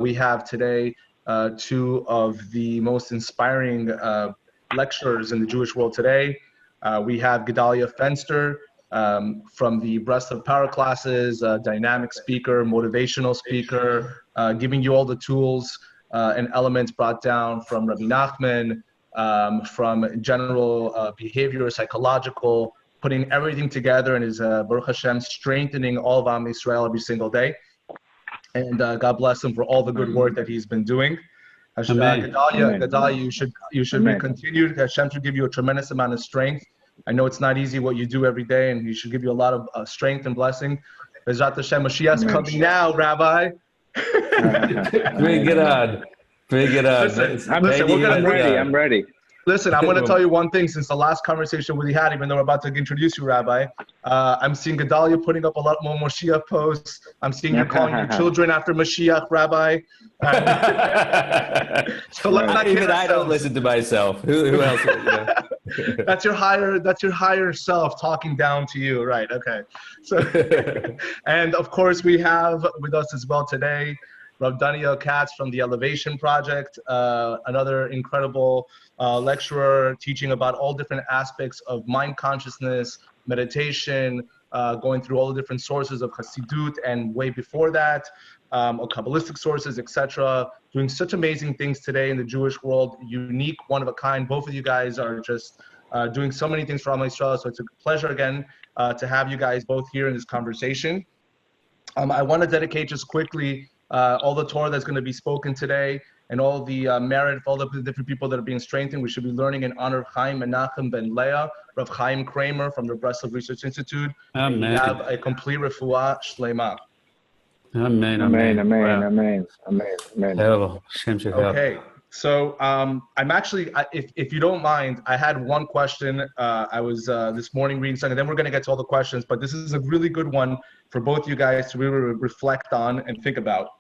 We have today two of the most inspiring lecturers in the Jewish world today. We have Gedale Fenster from the Breast of Power classes, dynamic speaker, motivational speaker, giving you all the tools and elements brought down from Rabbi Nachman, from general behavior, psychological, putting everything together, and is Baruch Hashem strengthening all of Am Yisrael every single day. And God bless him for all the good work that he's been doing. Gedale, you should be continued. Hashem should give you a tremendous amount of strength. I know it's not easy what you do every day, and he should give you a lot of strength and blessing. Bezrat Hashem, Mashiach's coming now, Rabbi. Bring it on. Listen, I'm ready. Listen, I'm going to tell you one thing. Since the last conversation we had, even though we're about to introduce you, Rabbi, I'm seeing Gedale putting up a lot more Mashiach posts. I'm seeing you calling your children after Mashiach, Rabbi. So let's not even I don't listen to myself. Who else? That's your higher self talking down to you, right? Okay. So, and of course, we have with us as well today Rav Doniel Katz from the Elevation Project, another incredible lecturer teaching about all different aspects of mind consciousness, meditation, going through all the different sources of Hasidut and way before that, or Kabbalistic sources, etc. Doing such amazing things today in the Jewish world, unique, one of a kind. Both of you guys are just doing so many things for Am Yisrael, so it's a pleasure again to have you guys both here in this conversation. I want to dedicate just quickly all the Torah that's going to be spoken today, and all the merit of all the different people that are being strengthened. We should be learning in honor of Chaim Menachem Ben Leah, Rav Chaim Kramer from the Breslov Research Institute. Amen. And we have a complete refuah shlema. Amen. Okay, so I'm actually, if you don't mind, I had one question. I was this morning reading something, and then we're going to get to all the questions, but this is a really good one for both you guys to really reflect on and think about.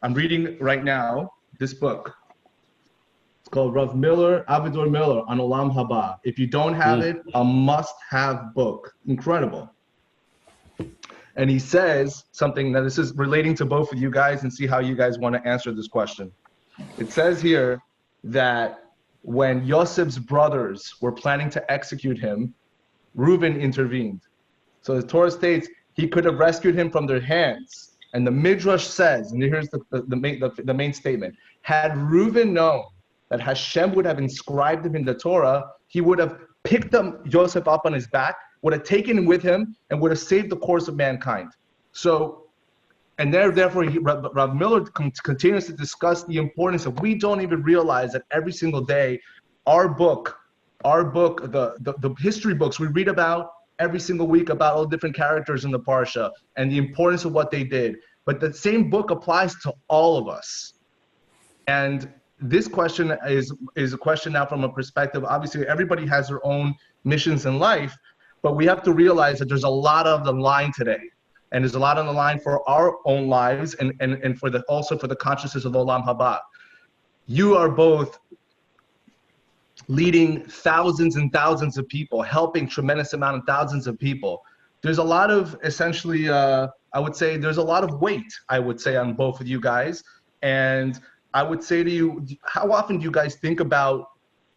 I'm reading right now this book. It's called Rav Avigdor Miller on Olam Haba. If you don't have it, a must-have book. Incredible. And he says something that this is relating to both of you guys, and see how you guys want to answer this question. It says here that when Yosef's brothers were planning to execute him, Reuben intervened. So the Torah states he could have rescued him from their hands. And the Midrash says, and here's the main statement, had Reuben known that Hashem would have inscribed him in the Torah, he would have picked Joseph up on his back, would have taken him with him, and would have saved the course of mankind. So, and therefore, Rav Miller continues to discuss the importance of, we don't even realize that every single day, our book, the history books we read about, every single week about all the different characters in the Parsha and the importance of what they did. But the same book applies to all of us. And this question is a question now from a perspective, obviously everybody has their own missions in life, but we have to realize that there's a lot on the line today. And there's a lot on the line for our own lives and for also for the consciousness of Olam Haba. You are both leading thousands and thousands of people, helping tremendous amount of thousands of people. There's a lot of, essentially, I would say there's a lot of weight, I would say, on both of you guys. And I would say to you, how often do you guys think about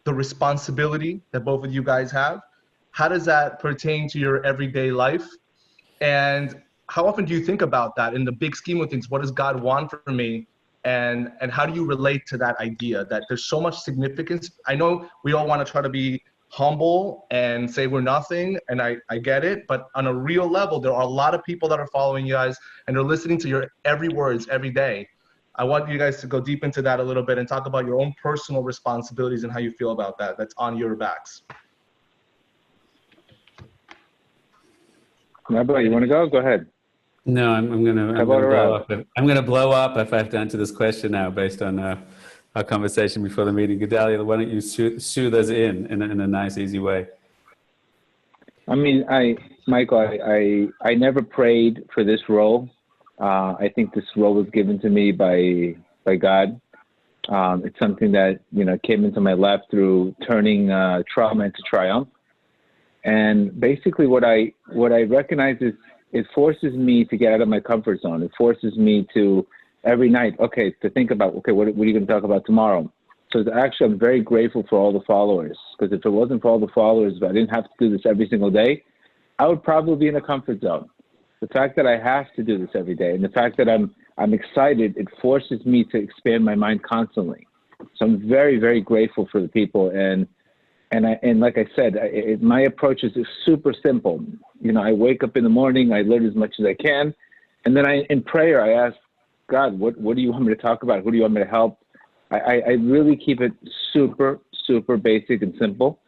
the responsibility that both of you guys have? How does that pertain to your everyday life? And how often do you think about that in the big scheme of things? What does God want from me? And how do you relate to that idea that there's so much significance? I know we all want to try to be humble and say we're nothing, and I get it, but on a real level, there are a lot of people that are following you guys, and they're listening to your every words every day. I want you guys to go deep into that a little bit and talk about your own personal responsibilities and how you feel about that. That's on your backs. Rabbi, you want to go? Go ahead. No, I'm gonna blow up if I have to answer this question now based on our conversation before the meeting. Gedale, why don't you soothe us in a nice, easy way? I mean, Michael, I never prayed for this role. I think this role was given to me by God. It's something that came into my lap through turning trauma into triumph. And basically, what I recognize is it forces me to get out of my comfort zone. It forces me to every night, okay, to think about, okay, what are you going to talk about tomorrow? So actually, I'm very grateful for all the followers, because if it wasn't for all the followers, if I didn't have to do this every single day, I would probably be in a comfort zone. The fact that I have to do this every day, and the fact that I'm excited, it forces me to expand my mind constantly. So I'm very, very grateful for the people. And like I said, my approach is super simple. I wake up in the morning, I learn as much as I can. And then in prayer, I ask God, what do you want me to talk about? Who do you want me to help? I really keep it super, super basic and simple.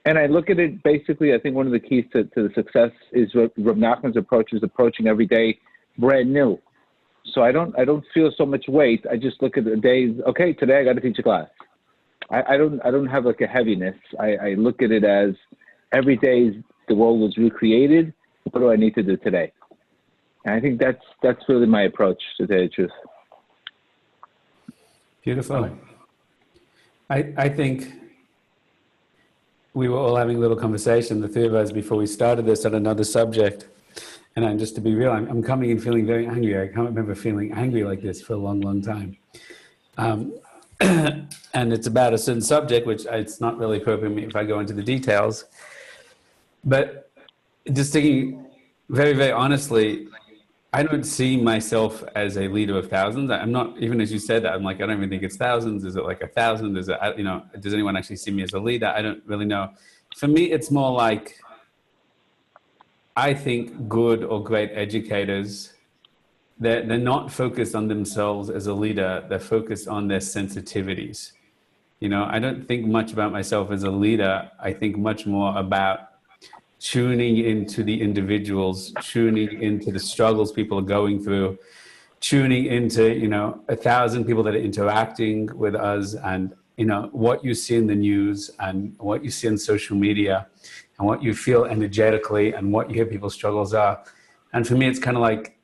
And I look at it basically, I think one of the keys to the success is Rav Nachman's approach is approaching every day brand new. So I don't feel so much weight. I just look at the days, okay, today I got to teach a class. I don't have like a heaviness. I look at it as every day the world was recreated. What do I need to do today? And I think that's really my approach, to tell you the truth. Beautiful. I think we were all having a little conversation, the three of us, before we started this on another subject. And just to be real, I'm coming in feeling very angry. I can't remember feeling angry like this for a long, long time. And it's about a certain subject, which it's not really appropriate if I go into the details. But just thinking very, very honestly, I don't see myself as a leader of thousands. I'm not, even as you said that, I'm like, I don't even think it's thousands. Is it like 1,000? Is it, does anyone actually see me as a leader? I don't really know. For me, it's more like, I think good or great educators, they're not focused on themselves as a leader. They're focused on their sensitivities. I don't think much about myself as a leader. I think much more about tuning into the individuals, tuning into the struggles people are going through, tuning into, 1,000 people that are interacting with us, and, what you see in the news and what you see on social media and what you feel energetically and what you hear people's struggles are. And for me, it's kind of like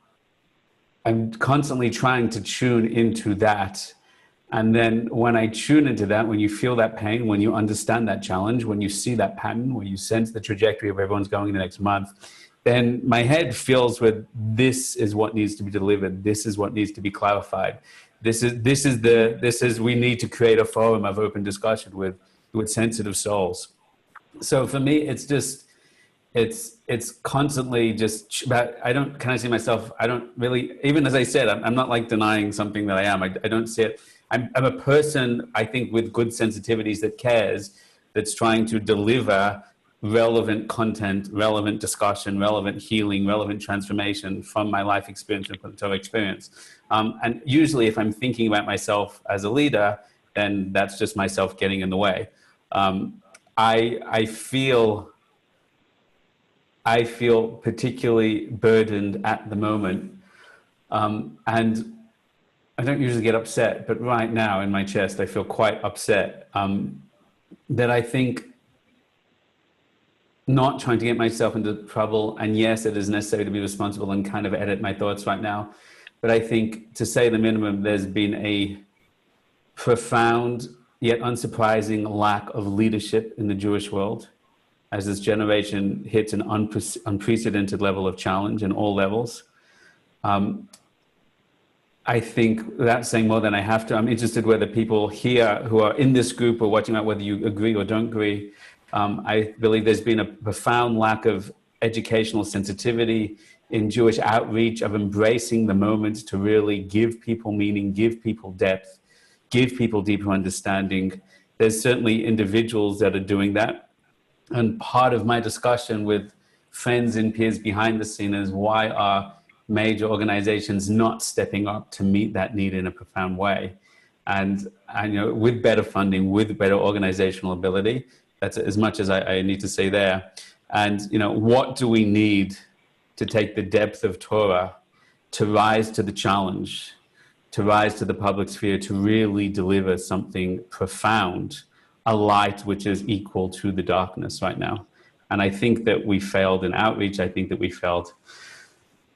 I'm constantly trying to tune into that. And then when I tune into that, when you feel that pain, when you understand that challenge, when you see that pattern, when you sense the trajectory of where everyone's going in the next month, then my head fills with, this is what needs to be delivered. This is what needs to be clarified. We need to create a forum of open discussion with sensitive souls. So for me, it's just, it's constantly just about, I don't really, even as I said, I'm not like denying something that I am. I don't see it. I'm a person, I think, with good sensitivities that cares, that's trying to deliver relevant content, relevant discussion, relevant healing, relevant transformation from my life experience and Torah experience. And usually if I'm thinking about myself as a leader, then that's just myself getting in the way. I feel particularly burdened at the moment. And I don't usually get upset, but right now in my chest, I feel quite upset that I think not trying to get myself into trouble. And yes, it is necessary to be responsible and kind of edit my thoughts right now. But I think, to say the minimum, there's been a profound yet unsurprising lack of leadership in the Jewish world as this generation hits an unprecedented level of challenge in all levels. I think that's saying more than I have to. I'm interested whether people here who are in this group are watching out, whether you agree or don't agree. I believe there's been a profound lack of educational sensitivity in Jewish outreach, of embracing the moment to really give people meaning, give people depth, give people deeper understanding. There's certainly individuals that are doing that. And part of my discussion with friends and peers behind the scene is, why are major organizations not stepping up to meet that need in a profound way? And with better funding, with better organizational ability, that's as much as I need to say there. And, what do we need to take the depth of Torah to rise to the challenge, to rise to the public sphere, to really deliver something profound, a light which is equal to the darkness right now? And I think that we failed in outreach. I think that we failed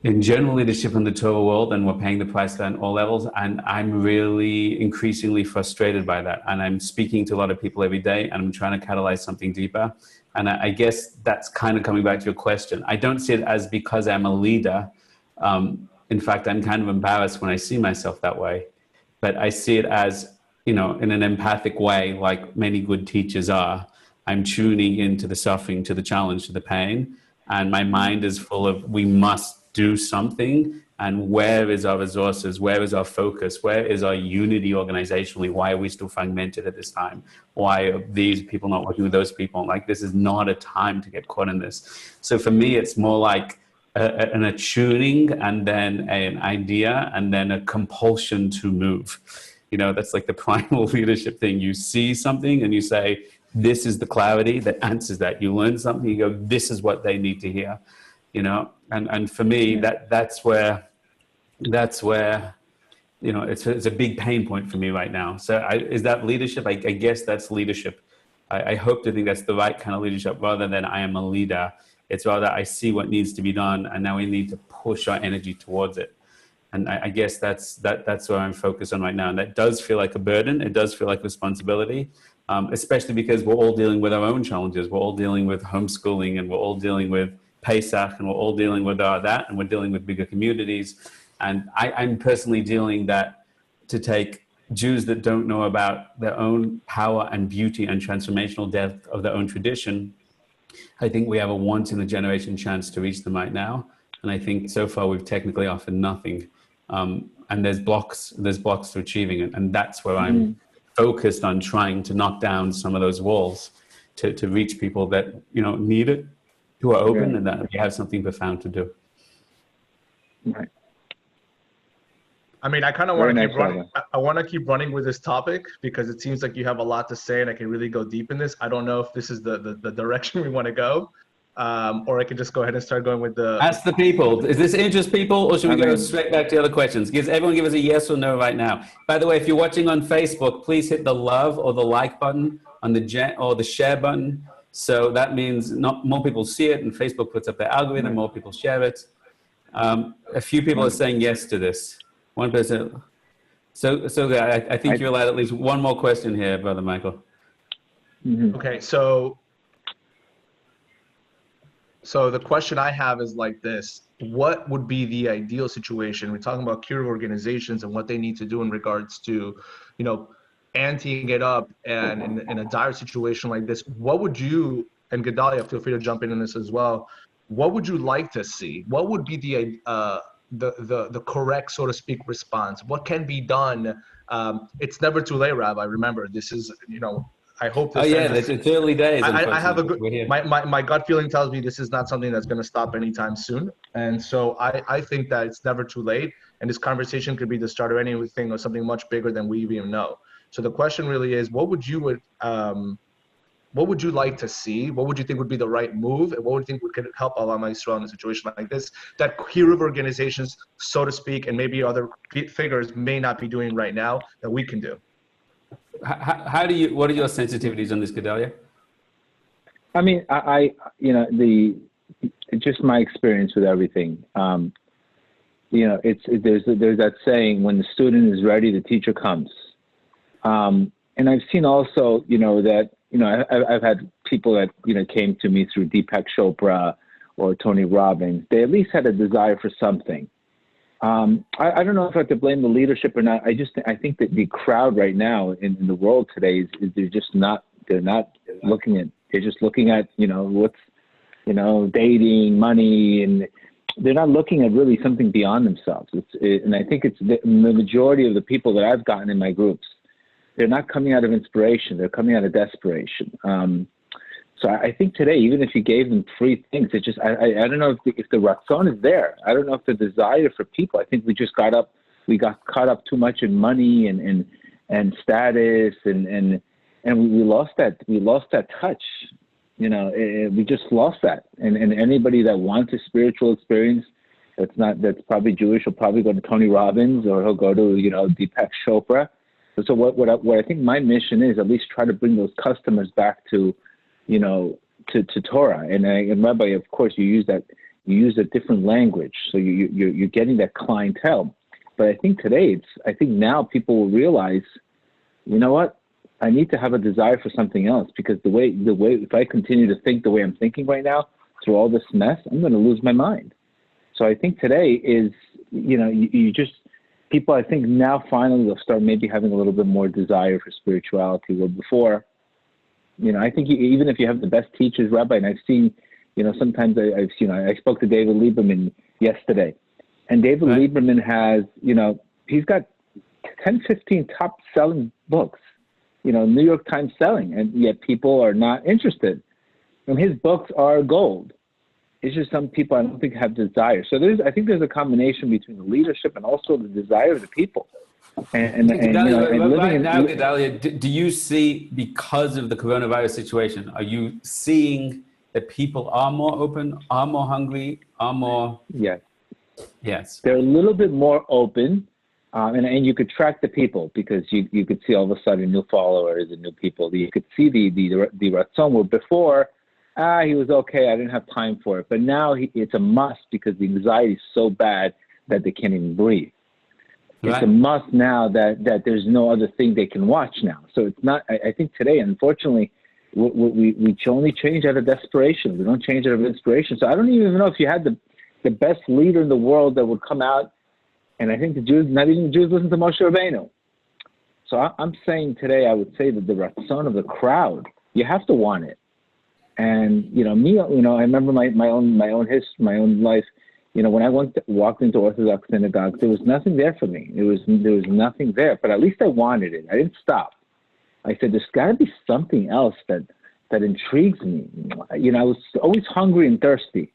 in general leadership in the Torah world, and we're paying the price for that on all levels. And I'm really increasingly frustrated by that. And I'm speaking to a lot of people every day, and I'm trying to catalyze something deeper. And I guess that's kind of coming back to your question. I don't see it as because I'm a leader. In fact, I'm kind of embarrassed when I see myself that way, but I see it as, you know, in an empathic way, like many good teachers are. I'm tuning into the suffering, to the challenge, to the pain, and my mind is full of, we must do something. And where is our resources? Where is our focus? Where is our unity organizationally? Why are we still fragmented at this time? Why are these people not working with those people? Like, this is not a time to get caught in this. So for me, it's more like an attuning, and then an idea, and then a compulsion to move. You know, that's like the primal leadership thing. You see something and you say, this is the clarity that answers that. You learn something, you go, this is what they need to hear. You know, and for me, that's where, you know, it's a big pain point for me right now. So is that leadership? I guess that's leadership. I hope to think that's the right kind of leadership, rather than I am a leader. It's rather I see what needs to be done, and now we need to push our energy towards it. And I guess that's where I'm focused on right now. And that does feel like a burden. It does feel like responsibility, especially because we're all dealing with our own challenges. We're all dealing with homeschooling, and we're all dealing with Pesach, and we're all dealing with that, and we're dealing with bigger communities. And I'm personally dealing that to take Jews that don't know about their own power and beauty and transformational depth of their own tradition. I think we have a once in a generation chance to reach them right now. And I think so far we've technically offered nothing. And there's blocks to achieving it. And that's where I'm focused on trying to knock down some of those walls to reach people that, you know, need it, who are open, and that we have something profound to do. Right. I mean, I kind of want to keep running. I want to keep running with this topic because it seems like you have a lot to say, and I can really go deep in this. I don't know if this is the direction we want to go, or I can just go ahead and start going with the. Ask the people. Is this interest people, or should we go straight back to the other questions? Everyone give us a yes or no right now. By the way, if you're watching on Facebook, please hit the love or the like button on or the share button. So that means more people see it, and Facebook puts up their algorithm, more people share it. A few people are saying yes to this. 1%. So I think you're allowed at least one more question here, Brother Michael. Okay, so the question I have is like this: what would be the ideal situation? We're talking about curative organizations and what they need to do in regards to, you know, anteing it up, and in a dire situation like this, what would you, and Gedale, feel free to jump in this as well, what would you like to see? What would be the correct, so to speak, response? What can be done? It's never too late, Rabbi. Remember, this is, you know, I hope this it's early days. I have a good, my gut feeling tells me this is not something that's going to stop anytime soon. And so I think that it's never too late. And this conversation could be the start of anything or something much bigger than we even know. So the question really is, what would you like to see? What would you think would be the right move? And what would you think could help Olam Yisrael in a situation like this, that curative organizations, so to speak, and maybe other figures may not be doing right now that we can do? What are your sensitivities on this, Gedale? I mean, I you know, just my experience with everything. You know, there's that saying, when the student is ready, the teacher comes. And I've seen also, you know, that, you know, I've had people that, you know, came to me through Deepak Chopra or Tony Robbins. They at least had a desire for something. I don't know if I have to blame the leadership or not. I think that the crowd right now in the world today is they're not looking at, they're just looking at, you know, what's, you know, dating, money, and they're not looking at really something beyond themselves. And I think it's the majority of the people that I've gotten in my groups, they're not coming out of inspiration. They're coming out of desperation. So I think today, even if you gave them free things, it just, I don't know if the ratzon is there. I don't know if the desire for people, I think we got caught up too much in money and status and we lost that touch. You know, we just lost that. And anybody that wants a spiritual experience that's probably Jewish will probably go to Tony Robbins, or he'll go to, you know, Deepak Chopra. So what I think my mission is, at least try to bring those customers back to, you know, to Torah. And Rabbi, of course, you use a different language, so you're getting that clientele. But I think today, I think now people will realize, you know what, I need to have a desire for something else, because the way if I continue to think the way I'm thinking right now through all this mess, I'm going to lose my mind. So I think today is you just, people, I think now finally will start maybe having a little bit more desire for spirituality, where before, I think even if you have the best teachers, Rabbi, and I've seen, sometimes I spoke to David Lieberman yesterday, and David Lieberman has, he's got 10, 15 top selling books, New York Times selling, and yet people are not interested. And his books are gold. It's just some people I don't think have desire. So I think there's a combination between the leadership and also the desire of the people. And Gedale, do you see, because of the coronavirus situation, are you seeing that people are more open, are more hungry, are more? Yes. Yes. They're a little bit more open, and you could track the people, because you could see all of a sudden new followers and new people. You could see the ratzon, where before, he was okay, I didn't have time for it. But now it's a must, because the anxiety is so bad that they can't even breathe. Right. It's a must now that there's no other thing they can watch now. So it's not, I think today, unfortunately, we only change out of desperation. We don't change out of inspiration. So I don't even know if you had the best leader in the world that would come out, and I think the Jews, not even the Jews, listen to Moshe Rabbeinu. So I'm saying today, I would say that the ratzon of the crowd, you have to want it. And me, I remember my own history, my own life. When I walked into Orthodox synagogue, there was nothing there for me. There was nothing there, but at least I wanted it. I didn't stop. I said, there's got to be something else that intrigues me. I was always hungry and thirsty.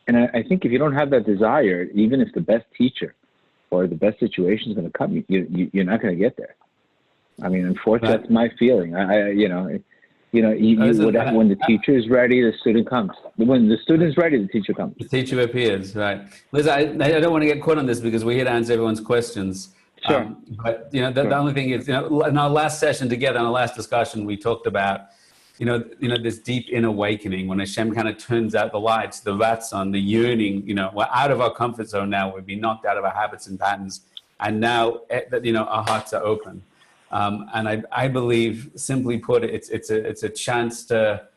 And I think if you don't have that desire, even if the best teacher or the best situation is going to come, you're not going to get there. I mean, unfortunately, that's my feeling. When the teacher is ready, the student comes. When the student is ready, the teacher comes. The teacher appears, right? Liz, I don't want to get caught on this, because we're here to answer everyone's questions. Sure. But the only thing is, in our last session together, in our last discussion, we talked about, this deep inner awakening, when Hashem kind of turns out the lights, the ratzon, the yearning. We're out of our comfort zone now. We've been knocked out of our habits and patterns, and now our hearts are open. And I believe, simply put, it's a chance to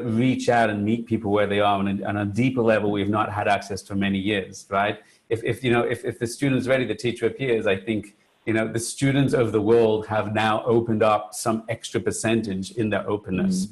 reach out and meet people where they are on a deeper level we've not had access to for many years, right? If the student's ready, the teacher appears. I think the students of the world have now opened up some extra percentage in their openness,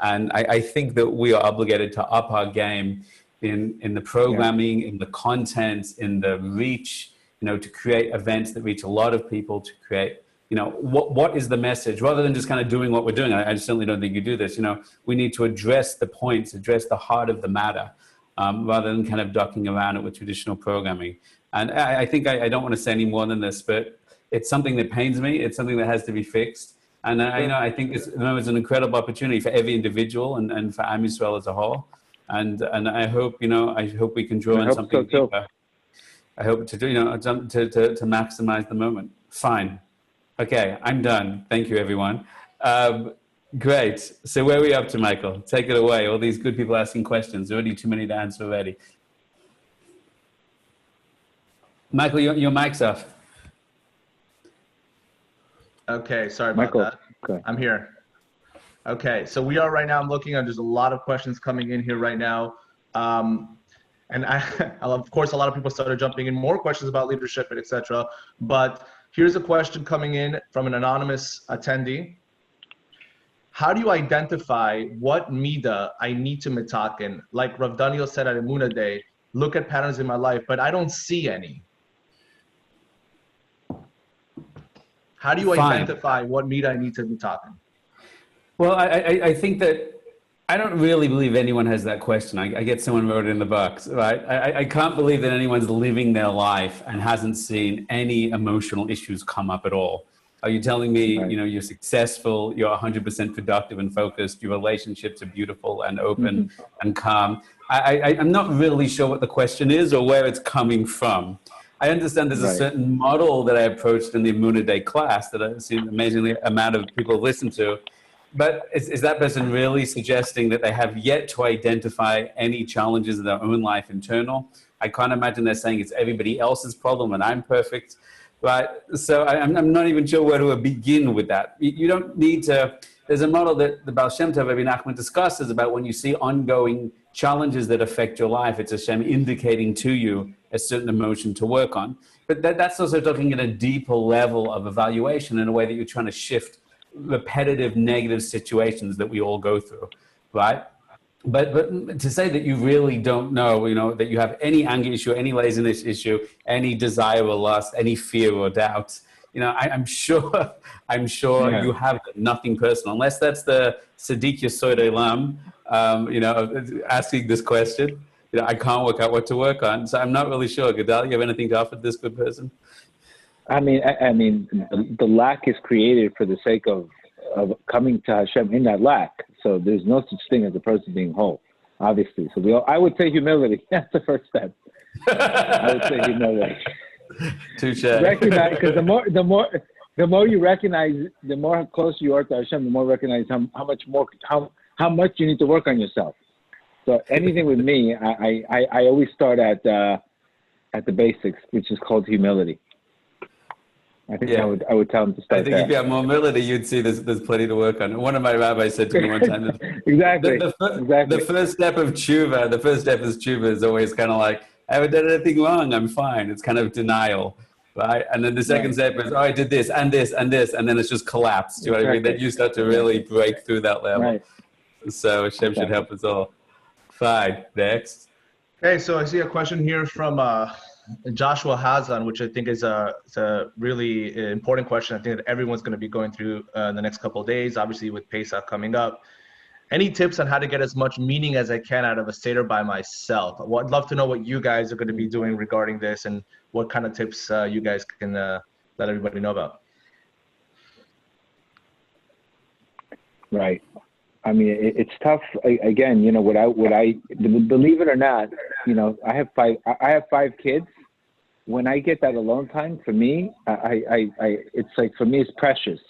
and I think that we are obligated to up our game in the programming, in the content, in the reach. To create events that reach a lot of people, to create, what is the message, rather than just kind of doing what we're doing. I certainly don't think you do this. We need to address the points, address the heart of the matter, rather than kind of ducking around it with traditional programming. And I think I don't want to say any more than this, but it's something that pains me. It's something that has to be fixed. And I think it's an incredible opportunity for every individual and for Am Yisrael as a whole. And I hope we can draw on something deeper. I hope to do, to maximize the moment. Fine. Okay, I'm done. Thank you, everyone. Great. So where are we up to, Michael? Take it away. All these good people asking questions. Already too many to answer already. Michael, your mic's off. Okay, sorry about that. Okay. I'm here. Okay, so we are right now, I'm looking at, there's a lot of questions coming in here right now. And of course, a lot of people started jumping in more questions about leadership and etc. But here's a question coming in from an anonymous attendee. How do you identify what midah I need to mitaken? Like Rav Doniel said at Emunah Day, look at patterns in my life, but I don't see any. How do you identify what midah I need to mitaken? Well, I think that I don't really believe anyone has that question. I get someone wrote it in the box, right? I can't believe that anyone's living their life and hasn't seen any emotional issues come up at all. Are you telling me, you're successful, you're 100% productive and focused, your relationships are beautiful and open and calm? I'm not really sure what the question is or where it's coming from. I understand there's a certain model that I approached in the Emunah Day class that I've seen an amazing amount of people listen to. But is that person really suggesting that they have yet to identify any challenges in their own life internal? I can't imagine they're saying it's everybody else's problem and I'm perfect, right? So I'm not even sure where to begin with that. You don't need to, there's a model that the Baal Shem Tov, Rabbi Nachman, discusses about when you see ongoing challenges that affect your life, it's Hashem indicating to you a certain emotion to work on. But that's also talking at a deeper level of evaluation in a way that you're trying to shift repetitive negative situations that we all go through, right? But to say that you really don't know, that you have any anger issue, any laziness issue, any desire or lust, any fear or doubt, I'm sure you have nothing personal, unless that's the Sadiq Yesod Olam, asking this question. I can't work out what to work on. So I'm not really sure. Gedale, you have anything to offer this good person? I mean, the lack is created for the sake of coming to Hashem in that lack. So there's no such thing as a person being whole, obviously. So I would say humility. That's the first step. I would say humility. Touche. Recognize, because the more you recognize, the more closer you are to Hashem, the more recognize how much you need to work on yourself. So anything with me, I always start at the basics, which is called humility. I think I would tell them to start. I think if you have more humility, you'd see there's plenty to work on. One of my rabbis said to me one time, exactly. The first step of tshuva, is always kind of like, I haven't done anything wrong, I'm fine. It's kind of denial, right? And then the second step is, I did this and this and this, and then it's just collapsed. You know what I mean? Then you start to really break through that level. Right. So Hashem should help us all. Fine. Next. Okay, so I see a question here from Joshua Hazan, which I think is a really important question. I think that everyone's going to be going through in the next couple of days, obviously with Pesach coming up. Any tips on how to get as much meaning as I can out of a Seder by myself? I'd love to know what you guys are going to be doing regarding this and what kind of tips you guys can let everybody know about. Right. I mean, it's tough. Again, believe it or not, I have five kids. When I get that alone time, for me, it's like, for me, it's precious.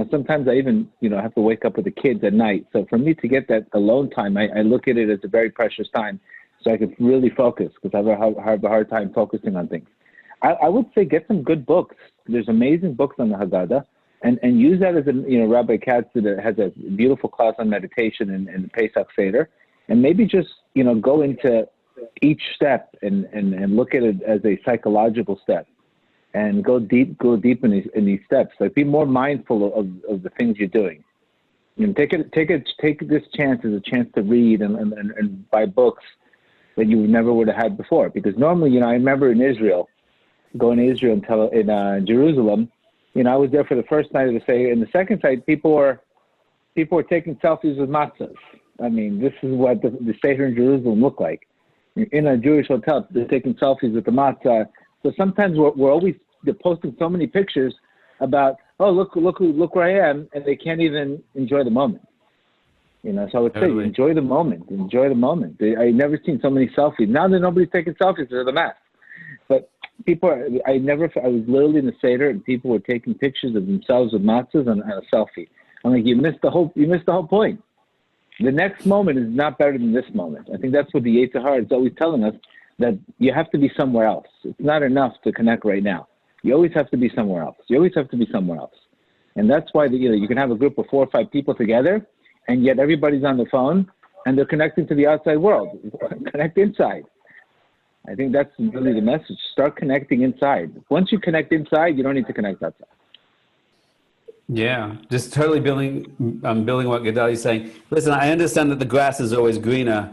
Sometimes I even, have to wake up with the kids at night. So for me to get that alone time, I look at it as a very precious time, so I can really focus, because I have a hard time focusing on things. I would say get some good books. There's amazing books on the Haggadah. And use that as Rabbi Katz has a beautiful class on meditation in the Pesach Seder, and maybe just go into each step and look at it as a psychological step, and go deep in these steps. Like, be more mindful of the things you're doing. Take this chance as a chance to read and buy books that you never would have had before. Because normally, I remember in Israel, going to Israel in Jerusalem. I was there for the first night of the Seder, and the second night, people were taking selfies with matzahs. I mean, this is what the Seder in Jerusalem looked like. In a Jewish hotel, they're taking selfies with the matzah. So sometimes they're posting so many pictures about, oh, look where I am, and they can't even enjoy the moment. So I would say, enjoy the moment. I never seen so many selfies. Now that nobody's taking selfies, they're the mask. But I was literally in the Seder, and people were taking pictures of themselves with matzahs and a selfie. I'm like, you missed the whole point. The next moment is not better than this moment. I think that's what the Yetzer Hara is always telling us, that you have to be somewhere else. It's not enough to connect right now. You always have to be somewhere else. And that's why you can have a group of 4 or 5 people together, and yet everybody's on the phone, and they're connecting to the outside world. Connect inside. I think that's really the message. Start connecting inside. Once you connect inside, you don't need to connect outside. Yeah, just totally building what Gedale is saying. Listen, I understand that the grass is always greener,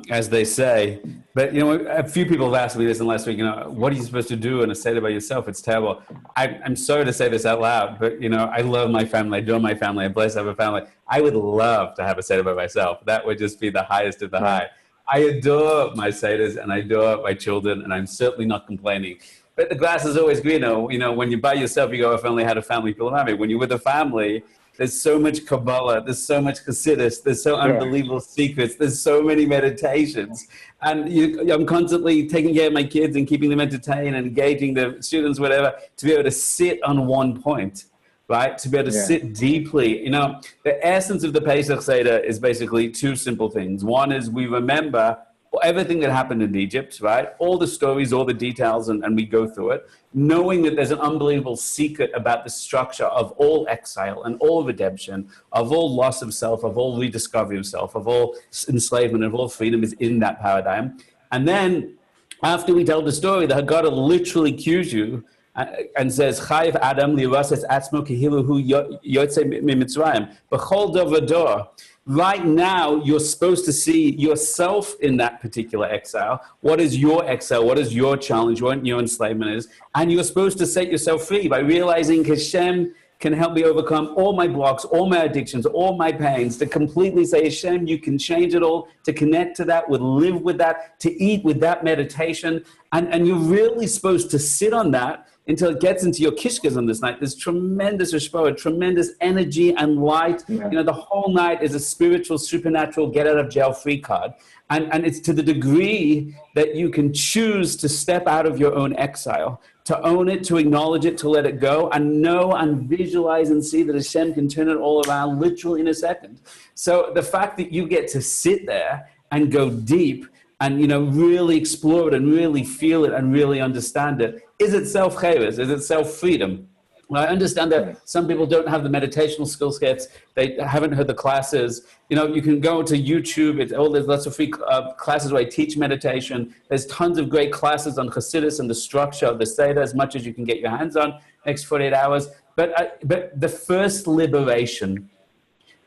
as they say. But, a few people have asked me this in the last week, what are you supposed to do in a Seder by yourself? It's terrible. I'm sorry to say this out loud, but, I love my family. I adore my family. I'm blessed to have a family. I would love to have a Seder by myself. That would just be the highest of the high. I adore my Seders and I adore my children, and I'm certainly not complaining. But the grass is always greener. When you're by yourself, you go, if I only had a family, people around me. When you're with a family, there's so much Kabbalah, there's so much Chassidus, there's so unbelievable secrets, there's so many meditations. And I'm constantly taking care of my kids and keeping them entertained and engaging the students, whatever, to be able to sit on one point. Right? To be able to sit deeply. The essence of the Pesach Seder is basically 2 simple things. One is we remember everything that happened in Egypt, right? All the stories, all the details, and we go through it, knowing that there's an unbelievable secret about the structure of all exile and all redemption, of all loss of self, of all rediscovery of self, of all enslavement, of all freedom is in that paradigm. And then After we tell the story, the Haggadah literally cues you and says, "Chayiv Adam li'rases atzmo kehilu hu yotze miMitzrayim b'chol dor v'dor." Right now, you're supposed to see yourself in that particular exile. What is your exile? What is your challenge? What your enslavement is? And you're supposed to set yourself free by realizing Hashem can help me overcome all my blocks, all my addictions, all my pains, to completely say, Hashem, you can change it all, to connect to that, would live with that, to eat with that meditation. And you're really supposed to sit on that until it gets into your kishkas on this night. There's tremendous hashpah, tremendous energy and light. Yeah. You know, the whole night is a spiritual, supernatural, get out of jail free card. And it's to the degree that you can choose to step out of your own exile, to own it, to acknowledge it, to let it go, and know and visualize and see that Hashem can turn it all around literally in a second. So the fact that you get to sit there and go deep and, you know, really explore it and really feel it and really understand it, is itself chayres, is itself freedom. Well, I understand that some people don't have the meditational skill sets. They haven't heard the classes. You know, you can go to YouTube. There's lots of free classes where I teach meditation. There's tons of great classes on Chassidus and the structure of the Seder, as much as you can get your hands on next 48 hours. But the first liberation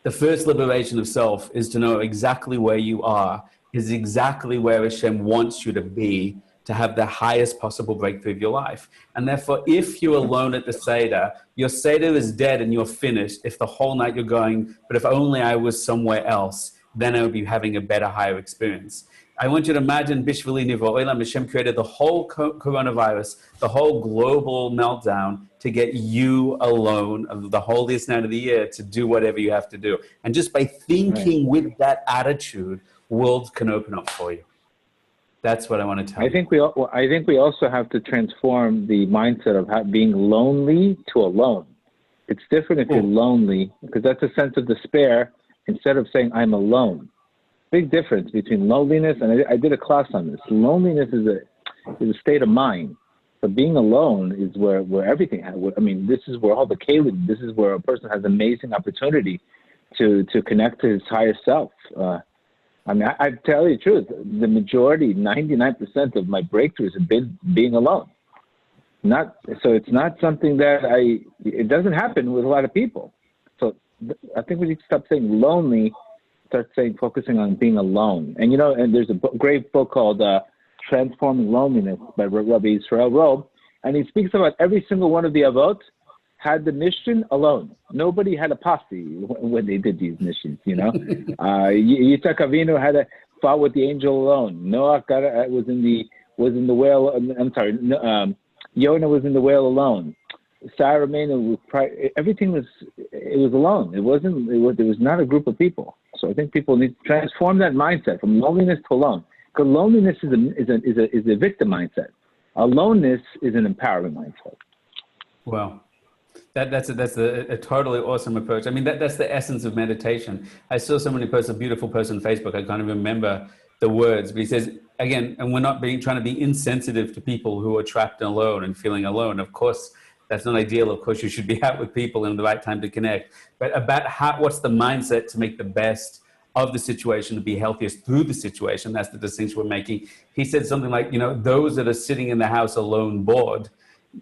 of self is to know exactly where you are, is exactly where Hashem wants you to be, to have the highest possible breakthrough of your life. And therefore, if you're alone at the Seder, your Seder is dead and you're finished. If the whole night you're going, but if only I was somewhere else, then I would be having a better, higher experience. I want you to imagine Bishvili Nivro Olam, Hashem created the whole coronavirus, the whole global meltdown to get you alone of the holiest night of the year to do whatever you have to do. And just by thinking with that attitude, worlds can open up for you. That's what I want to tell you. I think we also have to transform the mindset of being lonely to alone. It's different if you're lonely, because that's a sense of despair, instead of saying I'm alone. Big difference between loneliness, and I did a class on this. Loneliness is a state of mind, but being alone is where everything. I mean, this is where all the kalim. This is where a person has amazing opportunity to connect to his higher self. I mean, I tell you the truth, the majority, 99% of my breakthroughs have been being alone. So it's not something that it doesn't happen with a lot of people. So I think we need to stop saying lonely, start focusing on being alone. And, you know, and there's a great book called Transforming Loneliness by Rabbi Israel Rob, and he speaks about every single one of the Avot had the mission alone. Nobody had a posse when they did these missions, you know. Yitzhak Avinu had to fought with the angel alone. Noah was in the whale. I'm sorry. Yonah was in the whale alone. Sarah Mena was everything was alone. There was not a group of people. So I think people need to transform that mindset from loneliness to alone. Because loneliness is a victim mindset. Aloneness is an empowerment mindset. Wow. That's a totally awesome approach. I mean, that's the essence of meditation. I saw somebody post a beautiful post on Facebook. I can't even remember the words, but he says, again, and we're not trying to be insensitive to people who are trapped and alone and feeling alone. Of course, that's not ideal. Of course, you should be out with people in the right time to connect. But about what's the mindset to make the best of the situation, to be healthiest through the situation. That's the distinction we're making. He said something like, you know, those that are sitting in the house alone, bored.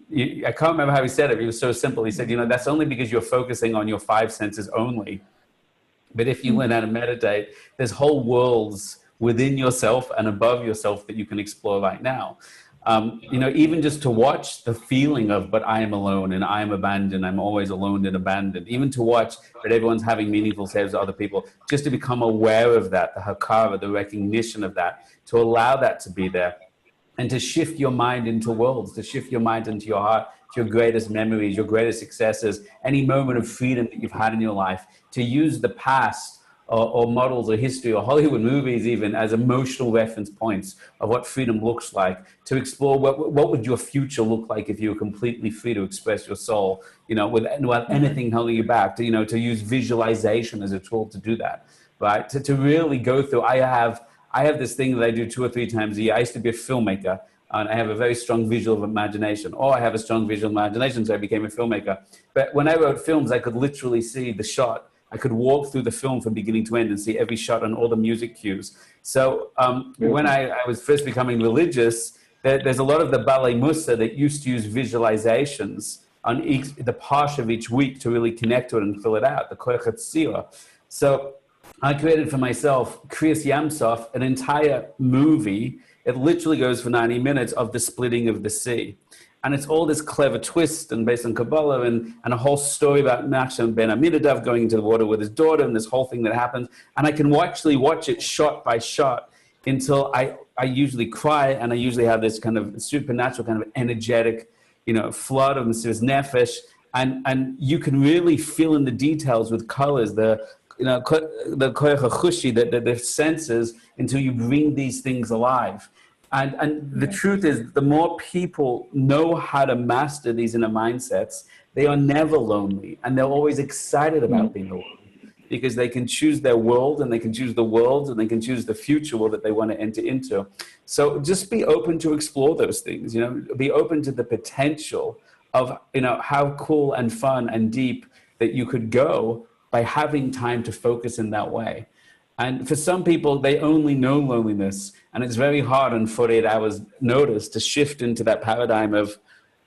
I can't remember how he said it. It was so simple. He said, you know, that's only because you're focusing on your five senses only. But if you learn how to meditate, there's whole worlds within yourself and above yourself that you can explore right now. You know, even just to watch the feeling of, but I am alone and I am abandoned. I'm always alone and abandoned. Even to watch that everyone's having meaningful saves with other people, just to become aware of that, the hakara, the recognition of that, to allow that to be there. And to shift your mind into worlds, to shift your mind into your heart, to your greatest memories, your greatest successes, any moment of freedom that you've had in your life, to use the past or models or history or Hollywood movies even as emotional reference points of what freedom looks like, to explore what would your future look like if you were completely free to express your soul, you know, without anything holding you back, to, you know, to use visualization as a tool to do that, right? To really go through, I have this thing that I do 2 or 3 times a year. I used to be a filmmaker, and I have a very strong visual imagination. Or I have a strong visual imagination, so I became a filmmaker. But when I wrote films, I could literally see the shot. I could walk through the film from beginning to end and see every shot and all the music cues. So when I was first becoming religious, there's a lot of the Balei Musa that used to use visualizations on the parsha of each week to really connect to it and fill it out, the Koyach HaTziyah. So I created for myself Kriyas Yamsov, an entire movie. It literally goes for 90 minutes of the splitting of the sea. And it's all this clever twist and based on Kabbalah and a whole story about Nachshon ben Aminadav going into the water with his daughter and this whole thing that happens. And I can actually watch it shot by shot until I usually cry, and I usually have this kind of supernatural kind of energetic, flood of Mesiras Nefesh, and you can really feel in the details with colors, the koyach hachushi, the senses, until you bring these things alive. And the truth is, the more people know how to master these inner mindsets, they are never lonely, and they're always excited about being alone, because they can choose their world, and they can choose the world, and they can choose the future world that they want to enter into. So just be open to explore those things, be open to the potential of, how cool and fun and deep that you could go by having time to focus in that way. And for some people, they only know loneliness, and it's very hard on 48 hours notice to shift into that paradigm of,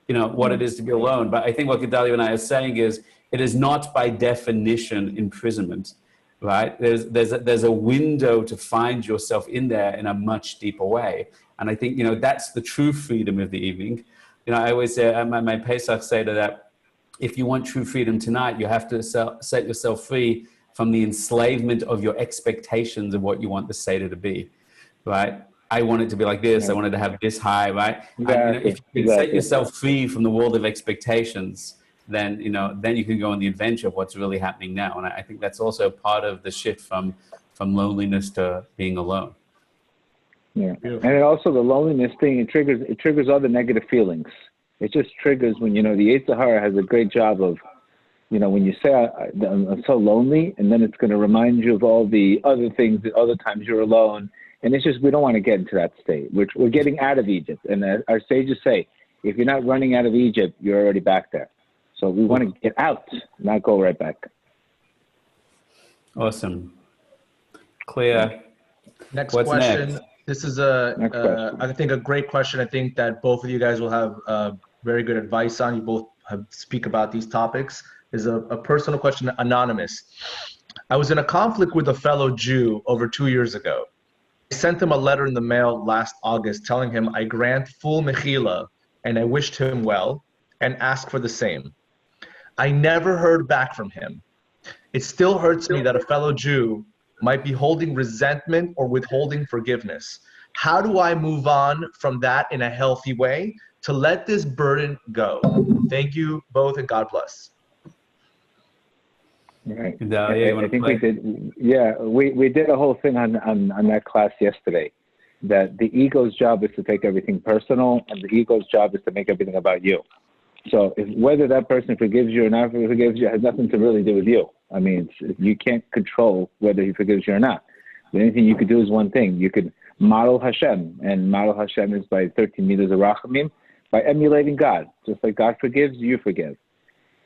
what it is to be alone. But I think what Gedale and I are saying is, it is not by definition imprisonment, right? There's a window to find yourself in there in a much deeper way. And I think, that's the true freedom of the evening. I always say at my Pesach Seder that if you want true freedom tonight, you have to set yourself free from the enslavement of your expectations of what you want the Seder to be, right? I want it to be like this. I wanted to have this high, right? And, if you can set yourself free from the world of expectations, then you can go on the adventure of what's really happening now. And I think that's also part of the shift from loneliness to being alone. Yeah, and also the loneliness thing, it triggers all the negative feelings. It just triggers when, the Yetzer Hara has a great job of, when you say, I'm so lonely, and then it's going to remind you of all the other things, the other times you're alone. And it's just, we don't want to get into that state. We're getting out of Egypt. And our sages say, if you're not running out of Egypt, you're already back there. So we want to get out, not go right back. Awesome. Clear. What's question. Next? This is I think a great question. I think that both of you guys will have very good advice on. You both speak about these topics. Is a personal question, anonymous. I was in a conflict with a fellow Jew over 2 years ago. I sent him a letter in the mail last August telling him I grant full mechila and I wished him well and asked for the same. I never heard back from him. It still hurts me that a fellow Jew might be holding resentment or withholding forgiveness. How do I move on from that in a healthy way to let this burden go? Thank you both, and God bless. Right. I think we did. Yeah, we did a whole thing on that class yesterday. That the ego's job is to take everything personal, and the ego's job is to make everything about you. So whether that person forgives you or not forgives you has nothing to really do with you. I mean, you can't control whether he forgives you or not. The only thing you could do is one thing. You could model Hashem, and model Hashem is by 13 meters of Rachamim, by emulating God. Just like God forgives, you forgive.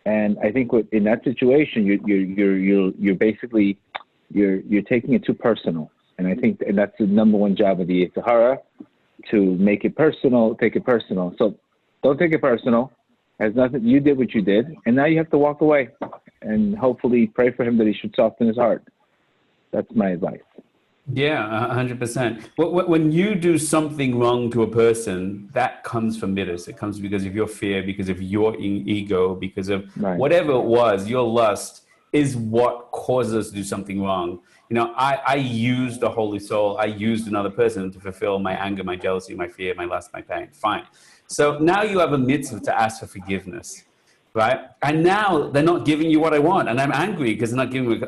And I think in that situation, you're basically taking it too personal. And I think that's the number one job of the Yetzer Hara, to make it personal, take it personal. So don't take it personal. Has nothing. You did what you did, and now you have to walk away, and hopefully pray for him that he should soften his heart. That's my advice. Yeah, 100%. When you do something wrong to a person, that comes from midas. It comes because of your fear, because of your ego, because of whatever it was, your lust is what causes us to do something wrong. I used the Holy Soul. I used another person to fulfill my anger, my jealousy, my fear, my lust, my pain. Fine. So now you have a mitzvah to ask for forgiveness, right? And now they're not giving you what I want, and I'm angry because they're not giving me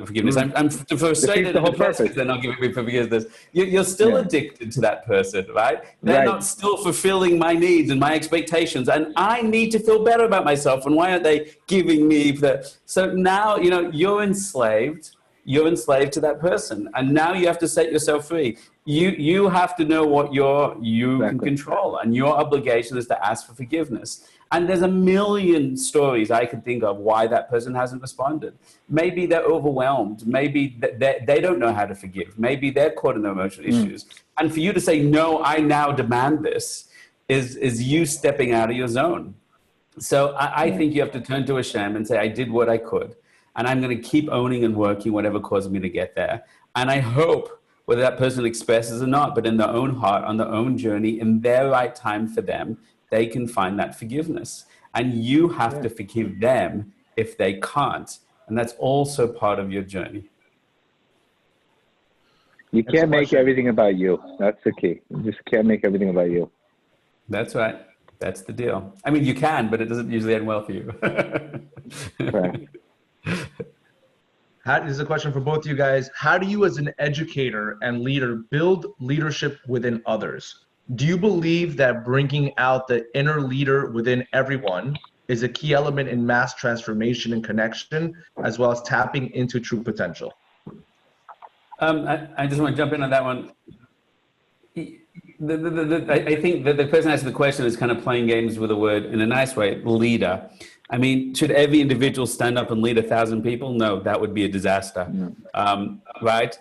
forgiveness. I'm frustrated the whole purpose. They're not giving me forgiveness. You're still addicted to that person, right? They're not still fulfilling my needs and my expectations, and I need to feel better about myself. And why aren't they giving me that? So now you're enslaved. You're enslaved to that person, and now you have to set yourself free. You have to know what you can control, and your obligation is to ask for forgiveness. And there's a million stories I can think of why that person hasn't responded. Maybe they're overwhelmed. Maybe they don't know how to forgive. Maybe they're caught in their emotional issues. And for you to say, no, I now demand this, is you stepping out of your zone. So I think you have to turn to Hashem and say, I did what I could, and I'm going to keep owning and working whatever caused me to get there. And I hope, whether that person expresses or not, but in their own heart, on their own journey, in their right time for them, they can find that forgiveness. And you have to forgive them if they can't. And that's also part of your journey. You can't make everything about you. That's the key. You just can't make everything about you. That's right. That's the deal. I mean, you can, but it doesn't usually end well for you. Right. This is a question for both of you guys. How do you, as an educator and leader, build leadership within others? Do you believe that bringing out the inner leader within everyone is a key element in mass transformation and connection, as well as tapping into true potential? I just want to jump in on that one. I think that the person asking the question is kind of playing games with the word in a nice way, leader. I mean, should every individual stand up and lead 1,000 people? No, that would be a disaster, right?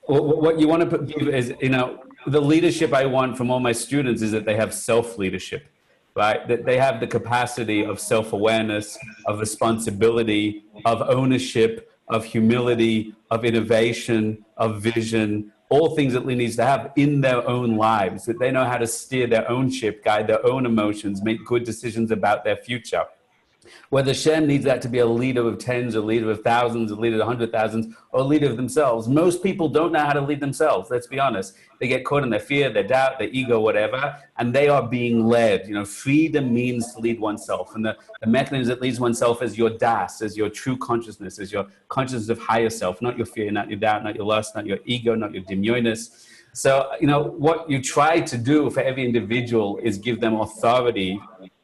What you want to put is, the leadership I want from all my students is that they have self-leadership, right? That they have the capacity of self-awareness, of responsibility, of ownership, of humility, of innovation, of vision, all things that leaders needs to have in their own lives, that they know how to steer their own ship, guide their own emotions, make good decisions about their future. Whether Shem needs that to be a leader of tens, a leader of thousands, a leader of 100,000, or a leader of themselves. Most people don't know how to lead themselves, let's be honest. They get caught in their fear, their doubt, their ego, whatever, and they are being led. Freedom means to lead oneself. And the mechanism that leads oneself is your das, is your true consciousness, is your consciousness of higher self, not your fear, not your doubt, not your lust, not your ego, not your demionis. So, what you try to do for every individual is give them authority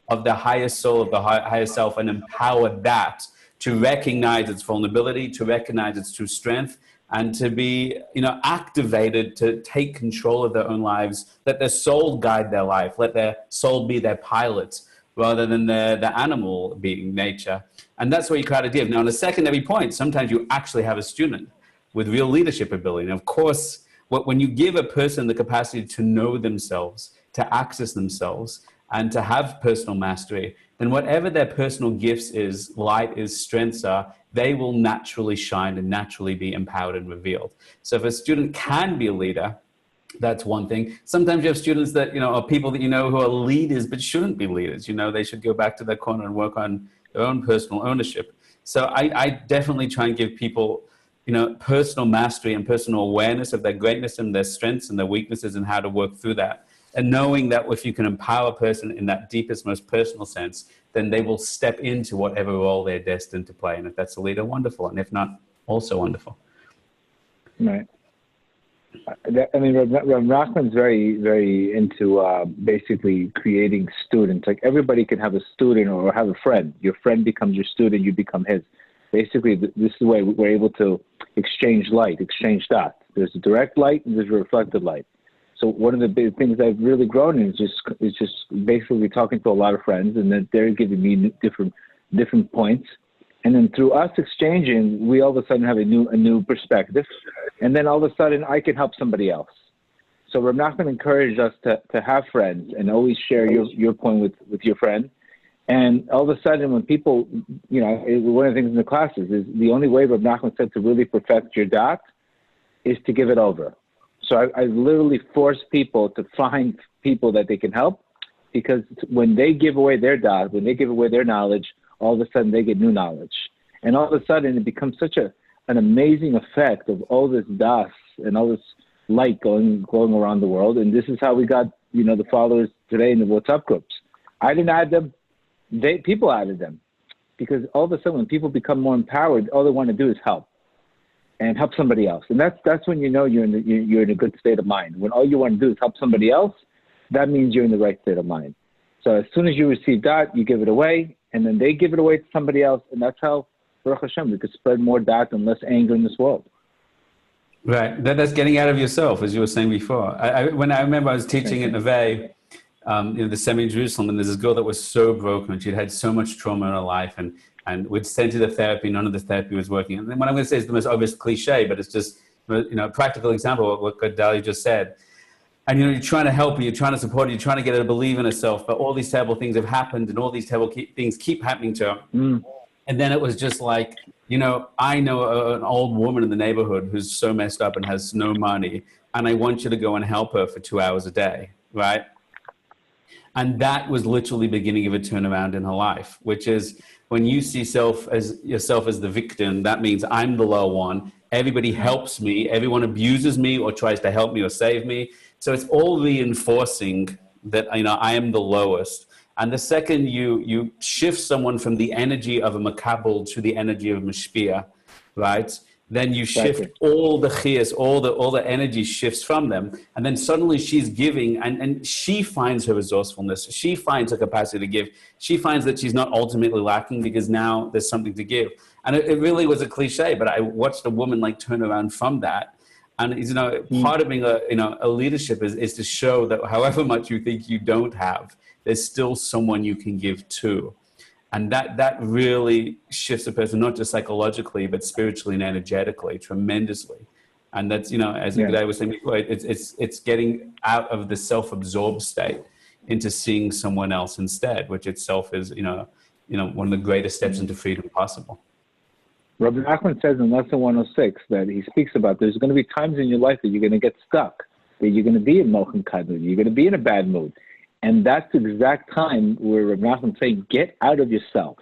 of the higher soul, of the higher self, and empower that to recognize its vulnerability, to recognize its true strength, and to be, activated to take control of their own lives. Let their soul guide their life. Let their soul be their pilot rather than the animal being nature. And that's what you try to give. Now, on a secondary point, sometimes you actually have a student with real leadership ability. And of course, when you give a person the capacity to know themselves, to access themselves, and to have personal mastery, then whatever their personal gifts is, light is, strengths are, they will naturally shine and naturally be empowered and revealed. So if a student can be a leader, that's one thing. Sometimes you have students that, are people that who are leaders but shouldn't be leaders. They should go back to their corner and work on their own personal ownership. So I definitely try and give people, personal mastery and personal awareness of their greatness and their strengths and their weaknesses and how to work through that. And knowing that if you can empower a person in that deepest, most personal sense, then they will step into whatever role they're destined to play. And if that's a leader, wonderful. And if not, also wonderful. Right. I mean, Rav Nachman's very, very into basically creating students. Like everybody can have a student or have a friend. Your friend becomes your student, you become his. Basically, this is the way we're able to exchange light, exchange dots. There's a direct light and there's a reflected light. So one of the big things I've really grown in is just basically talking to a lot of friends, and then they're giving me different points, and then through us exchanging, we all of a sudden have a new perspective, and then all of a sudden I can help somebody else. So Rav Nachman encouraged us to have friends and always share your point with your friend, and all of a sudden when people, one of the things in the classes is the only way Rav Nachman said to really perfect your dot is to give it over. So I literally force people to find people that they can help, because when they give away their dot, when they give away their knowledge, all of a sudden they get new knowledge. And all of a sudden it becomes such an amazing effect of all this das and all this light going around the world. And this is how we got, the followers today in the WhatsApp groups. I didn't add them. People added them, because all of a sudden when people become more empowered, all they want to do is help. And help somebody else, and that's when you're in a good state of mind. When all you want to do is help somebody else, that means you're in the right state of mind. So as soon as you receive that, you give it away, and then they give it away to somebody else, and that's how, Baruch Hashem, we could spread more that and less anger in this world. Right, that's getting out of yourself, as you were saying before. When I remember I was teaching at Neve, the semi-Jerusalem, and there's this girl that was so broken, she'd had so much trauma in her life, and we'd sent her to therapy, none of the therapy was working. And then what I'm going to say is the most obvious cliche, but it's just, a practical example of what Gedale just said. and you're trying to help her, you're trying to support her, you're trying to get her to believe in herself, but all these terrible things have happened, and all these terrible things keep happening to her. And then it was just like, I know an old woman in the neighborhood who's so messed up and has no money, and I want you to go and help her for 2 hours a day, right? And that was literally the beginning of a turnaround in her life, which is when you see yourself as the victim, that means I'm the low one. Everybody helps me. Everyone abuses me or tries to help me or save me. So it's all reinforcing that, I am the lowest. And the second you shift someone from the energy of a makabel to the energy of a mashpia, right? Then you shift all the chiyas, all the energy shifts from them. And then suddenly she's giving, and she finds her resourcefulness. She finds her capacity to give. She finds that she's not ultimately lacking because now there's something to give. And it really was a cliche, but I watched a woman turn around from that. And part of being a leadership is to show that however much you think you don't have, there's still someone you can give to. And that really shifts a person, not just psychologically, but spiritually and energetically, tremendously. And that's, as Gedale was saying before, it's getting out of the self-absorbed state into seeing someone else instead, which itself is, one of the greatest steps into freedom possible. Rabbi Nachman says in Lesson 106 that he speaks about there's going to be times in your life that you're going to get stuck, that you're going to be in Mochen Kadlu, you're going to be in a bad mood. And that's the exact time where Rabbi Nachman is saying, get out of yourself.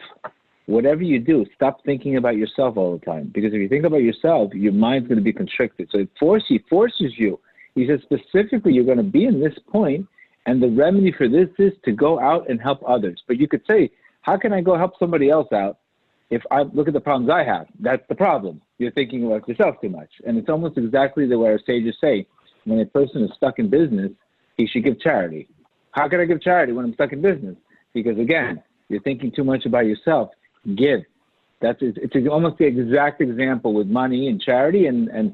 Whatever you do, stop thinking about yourself all the time. Because if you think about yourself, your mind's going to be constricted. So it forces you. He says specifically, you're going to be in this point, and the remedy for this is to go out and help others. But you could say, how can I go help somebody else out if I look at the problems I have? That's the problem. You're thinking about yourself too much. And it's almost exactly the way our sages say, when a person is stuck in business, he should give charity. How can I give charity when I'm stuck in business? Because again, you're thinking too much about yourself. Give. It's almost the exact example with money and charity and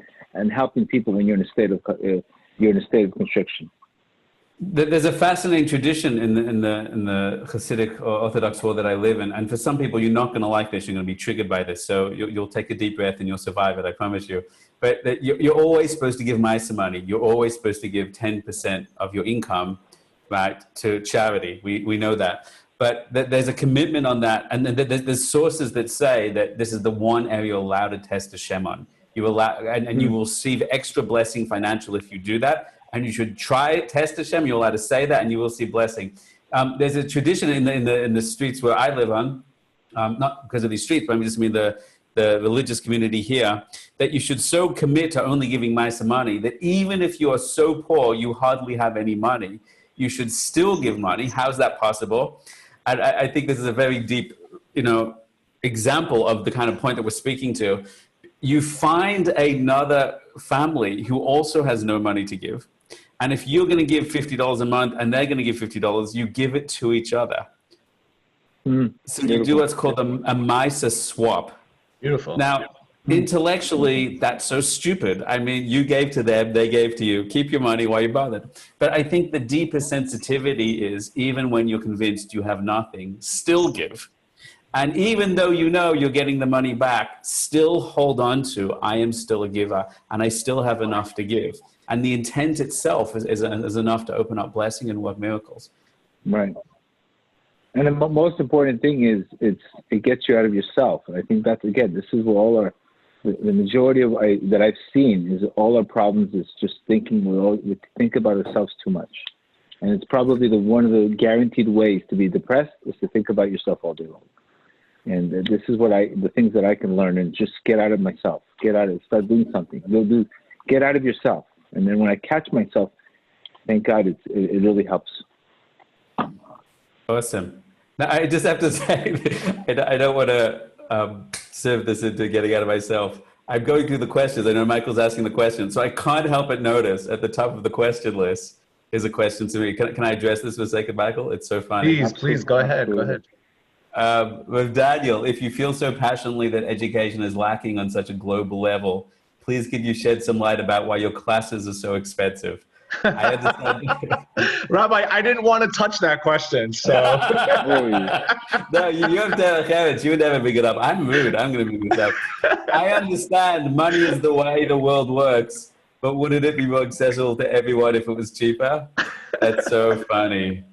helping people when you're in a state of constriction. There's a fascinating tradition in the Hasidic or Orthodox world that I live in, and for some people, you're not going to like this. You're going to be triggered by this, so you'll take a deep breath and you'll survive it. I promise you. But you're always supposed to give Maisa money. You're always supposed to give 10% of your income, right, to charity. We know that. But there's a commitment on that. And there's sources that say that this is the one area you're allowed to test Hashem on. You will receive extra blessing financial if you do that. And you should test Hashem. You're allowed to say that and you will see blessing. There's a tradition in the streets where I live on, not because of these streets, but I just mean the religious community here, that you should so commit to only giving Maisa money that even if you are so poor, you hardly have any money, you should still give money. How's that possible? And I think this is a very deep, example of the kind of point that we're speaking to. You find another family who also has no money to give. And if you're going to give $50 a month and they're going to give $50, you give it to each other. So you do what's called a Maisa swap. Beautiful. Now, intellectually, that's so stupid. I mean, you gave to them, they gave to you. Keep your money while you're bothered. But I think the deeper sensitivity is, even when you're convinced you have nothing, still give. And even though you're getting the money back, still hold on to, I am still a giver, and I still have enough to give. And the intent itself is enough to open up blessing and work miracles. Right. And the most important thing is it gets you out of yourself. And I think that's, again, this is where the majority of that I've seen is all our problems is just thinking, we think about ourselves too much. And it's probably one of the guaranteed ways to be depressed is to think about yourself all day long. And this is the things that I can learn, and just get out of myself, start doing something. Get out of yourself. And then when I catch myself, thank God it really helps. Awesome. Now, I just have to say, I don't want to serve this into getting out of myself. I'm going through the questions. I know Michael's asking the question, so I can't help but notice at the top of the question list is a question to me. Can I address this for a second, Michael? It's so funny. Please, go ahead. Go ahead. Rav Doniel, if you feel so passionately that education is lacking on such a global level, please could you shed some light about why your classes are so expensive? I understand. Rabbi, I didn't want to touch that question, so. No, you have to have it. You would never bring it up. I'm rude. I'm going to bring it up. I understand money is the way the world works, but wouldn't it be more accessible to everyone if it was cheaper? That's so funny.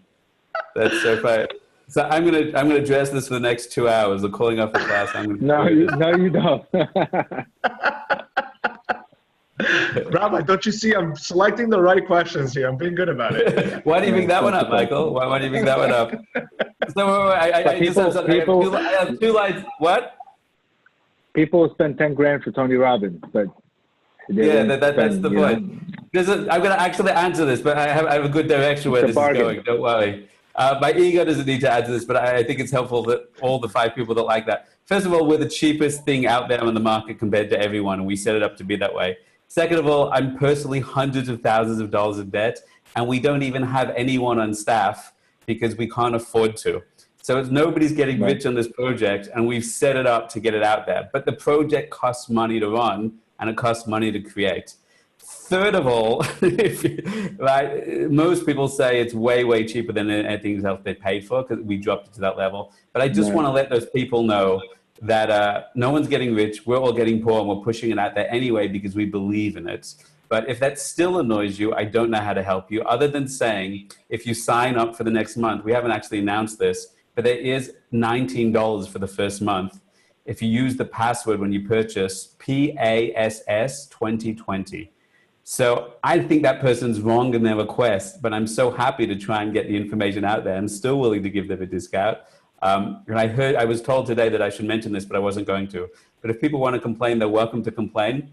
That's so funny. So I'm gonna address this for the next 2 hours. We're calling off the class. No, you don't. Rabbi, don't you see I'm selecting the right questions here? I'm being good about it. Why do you bring that one up, Michael? Why do you bring that one up? So I have 2 lines. What? People will spend 10 grand for Tony Robbins, but that's the point. I'm going to actually answer this, but I have a good direction where this is going. Don't worry. My ego doesn't need to answer this, but I think it's helpful that all the 5 people that like that. First of all, we're the cheapest thing out there on the market compared to everyone, and we set it up to be that way. Second of all, I'm personally hundreds of thousands of dollars in debt, and we don't even have anyone on staff because we can't afford to. So nobody's getting rich on this project, and we've set it up to get it out there. But the project costs money to run, and it costs money to create. Third of all, most people say it's way, way cheaper than anything else they paid for because we dropped it to that level. But I just want to let those people know that no one's getting rich. We're all getting poor, and we're pushing it out there anyway because we believe in it. But if that still annoys you, I don't know how to help you other than saying if you sign up for the next month, we haven't actually announced this, but there is $19 for the first month if you use the password when you purchase PASS 2020. So I think that person's wrong in their request, but I'm so happy to try and get the information out there. I'm still willing to give them a discount. And I was told today that I should mention this, but I wasn't going to. But if people want to complain, they're welcome to complain.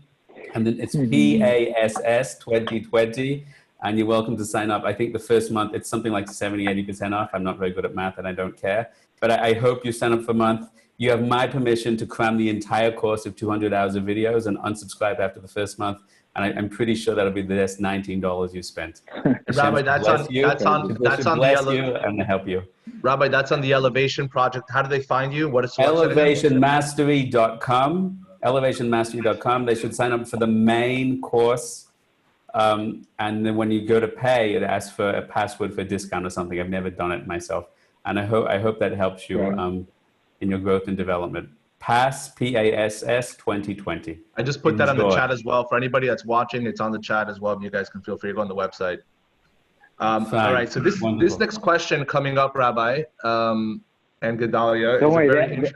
And then it's PASS 2020, and you're welcome to sign up. I think the first month, it's something like 70, 80% off. I'm not very good at math, and I don't care. But I hope you sign up for a month. You have my permission to cram the entire course of 200 hours of videos and unsubscribe after the first month. And I'm pretty sure that'll be the best $19 you spent. Rabbi, that's on the and help you. Rabbi, that's on the Elevation Project. How do they find you? What is ElevationMastery.com. ElevationMastery.com. They should sign up for the main course. And then when you go to pay, it asks for a password for a discount or something. I've never done it myself. And I hope that helps you in your growth and development. PASS 2020. I just put that on the chat as well. For anybody that's watching, it's on the chat as well. You guys can feel free to go on the website. All right, so this next question coming up, Rabbi, and Gedale. Don't worry.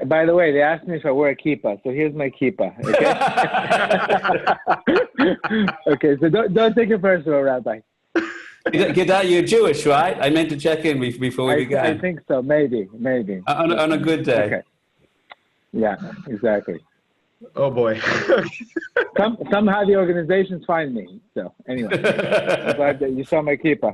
By the way, they asked me if I wear a kippah, so here's my kippah. Okay. Okay, so don't take it personal, Rabbi. Gedale, you're Jewish, right? I meant to check in before we began. I think so. Maybe. On a good day. Okay. Yeah, exactly. Oh boy. Somehow the organizations find me. So anyway, I'm glad that you saw my kippah.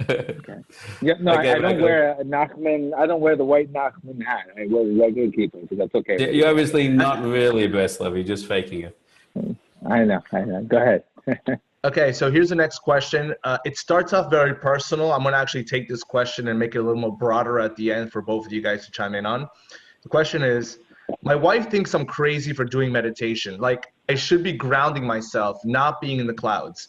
Okay. Yeah, no, I don't wear a Nachman. I don't wear the white Nachman hat. I wear the regular kippah, so that's okay. You're obviously not really a Breslov. You're just faking it. I know. Go ahead. Okay, so here's the next question. It starts off very personal. I'm going to actually take this question and make it a little more broader at the end for both of you guys to chime in on. The question is, my wife thinks I'm crazy for doing meditation. Like I should be grounding myself, not being in the clouds.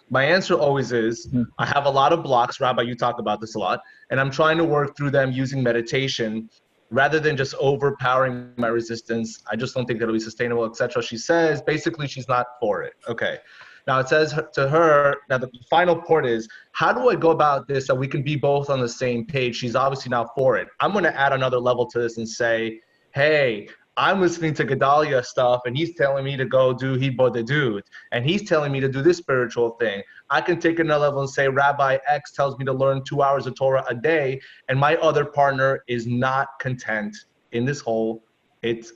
My answer always is, I have a lot of blocks. Rabbi, you talk about this a lot. And I'm trying to work through them using meditation rather than just overpowering my resistance. I just don't think it'll be sustainable, etc. She says, basically, she's not for it. Okay. Now it says to her, now the final part is, how do I go about this so we can be both on the same page? She's obviously not for it. I'm going to add another level to this and say, hey, I'm listening to Gedale stuff and he's telling me to go do Hibodedut and he's telling me to do this spiritual thing. I can take another level and say, Rabbi X tells me to learn 2 hours of Torah a day and my other partner is not content in this whole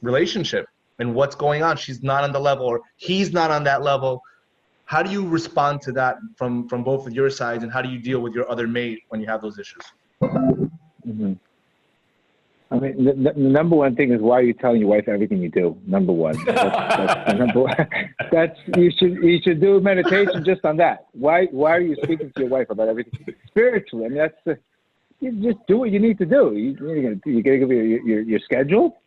relationship. And what's going on? She's not on the level or he's not on that level. How do you respond to that from both of your sides, and how do you deal with your other mate when you have those issues? Mm-hmm. I mean, the number one thing is, why are you telling your wife everything you do? Number one. That's the number one. You should do meditation just on that. Why are you speaking to your wife about everything spiritually? I mean, you just do what you need to do. You got to give your schedule.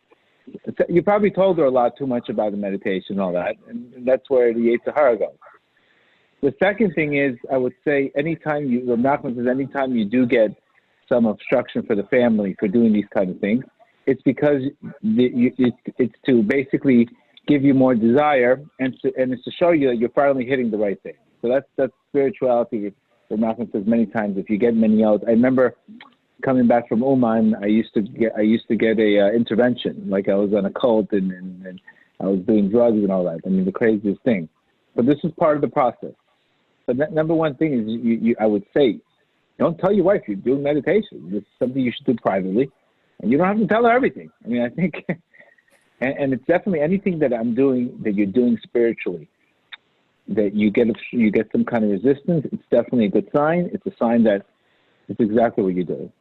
You probably told her a lot too much about the meditation and all that, and that's where the Yetzer Hara goes. The second thing is, I would say, anytime you do get some obstruction for the family for doing these kind of things, it's because it's to basically give you more desire, and it's to show you that you're finally hitting the right thing. So that's spirituality. The Malcolm says many times, if you get many out. I remember coming back from Oman, I used to get a intervention, like I was on a cult and I was doing drugs and all that. I mean, the craziest thing. But this is part of the process. But number one thing is, I would say, don't tell your wife you're doing meditation. It's something you should do privately, and you don't have to tell her everything. I mean, I think, and it's definitely anything that I'm doing that you're doing spiritually, that you get some kind of resistance. It's definitely a good sign. It's a sign that it's exactly what you're doing.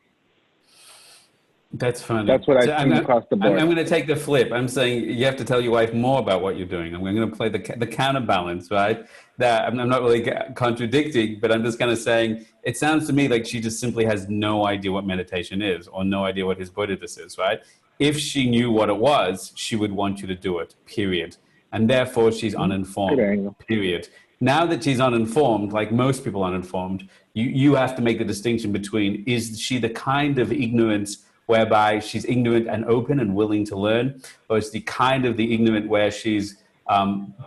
That's funny. That's what I've seen across the board. I'm going to take the flip. I'm saying you have to tell your wife more about what you're doing. I'm going to play the counterbalance, right? That I'm not really contradicting, but I'm just kind of saying it sounds to me like she just simply has no idea what meditation is or no idea what his Buddhist is, right? If she knew what it was, she would want you to do it, period. And therefore, she's uninformed, period. Now that she's uninformed, like most people uninformed, you have to make the distinction between, is she the kind of ignorance whereby she's ignorant and open and willing to learn, or is the kind of the ignorant where she's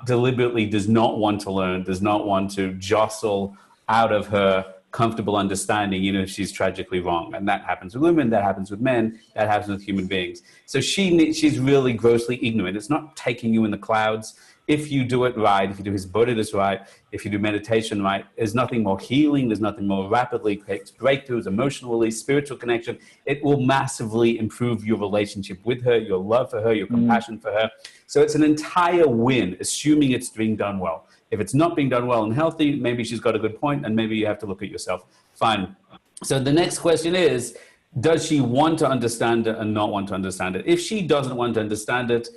deliberately does not want to learn, does not want to jostle out of her comfortable understanding, even if she's tragically wrong. And that happens with women, that happens with men, that happens with human beings. So she's really grossly ignorant. It's not taking you in the clouds. If you do it right, if you do his Buddhist right, if you do meditation right, there's nothing more healing, there's nothing more rapidly creates breakthroughs, emotional release, spiritual connection. It will massively improve your relationship with her, your love for her, your compassion for her. So it's an entire win, assuming it's being done well. If it's not being done well and healthy, maybe she's got a good point, and maybe you have to look at yourself. Fine. So the next question is, does she want to understand it and not want to understand it? If she doesn't want to understand it,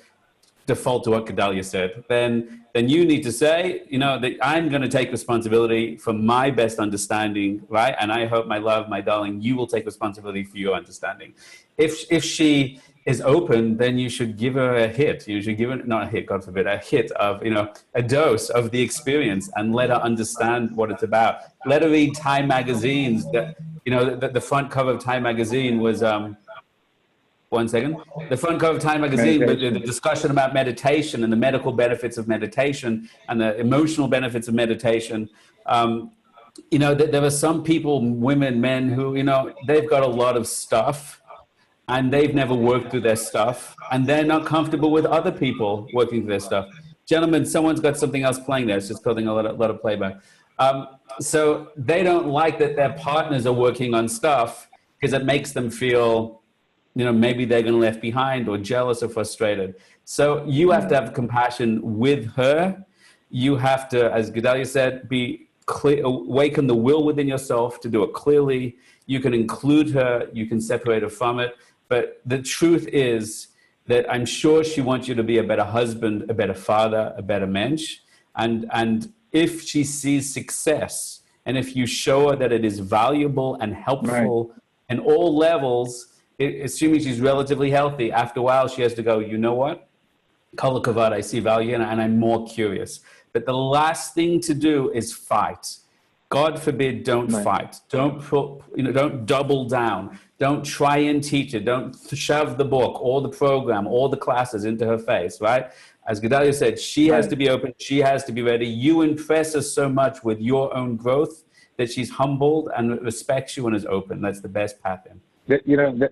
default to what Gedale said, then you need to say, that I'm going to take responsibility for my best understanding, right? And I hope, my love, my darling, you will take responsibility for your understanding. If she is open, then you should give her a hit. You should give her, not a hit, God forbid, a hit of, a dose of the experience, and let her understand what it's about. Let her read Time magazines. The front cover of Time magazine was, one second. The front cover of Time magazine, but the discussion about meditation and the medical benefits of meditation and the emotional benefits of meditation. There are some people, women, men, who, they've got a lot of stuff and they've never worked through their stuff, and they're not comfortable with other people working through their stuff. Gentlemen, someone's got something else playing there. It's just causing a lot of playback. So they don't like that their partners are working on stuff because it makes them feel, maybe they're going to be left behind or jealous or frustrated. So you have to have compassion with her. You have to, as Gedale said, be clear, awaken the will within yourself to do it clearly. You can include her, you can separate her from it. But the truth is that I'm sure she wants you to be a better husband, a better father, a better mensch. And if she sees success, and if you show her that it is valuable and helpful in all levels, assuming she's relatively healthy, after a while she has to go, you know what? Kol hakavod, I see value in it, and I'm more curious. But the last thing to do is fight. God forbid, don't fight. Don't don't double down. Don't try and teach it. Don't shove the book or the program or the classes into her face, right? As Gedale said, she has to be open. She has to be ready. You impress her so much with your own growth that she's humbled and respects you and is open. That's the best path in.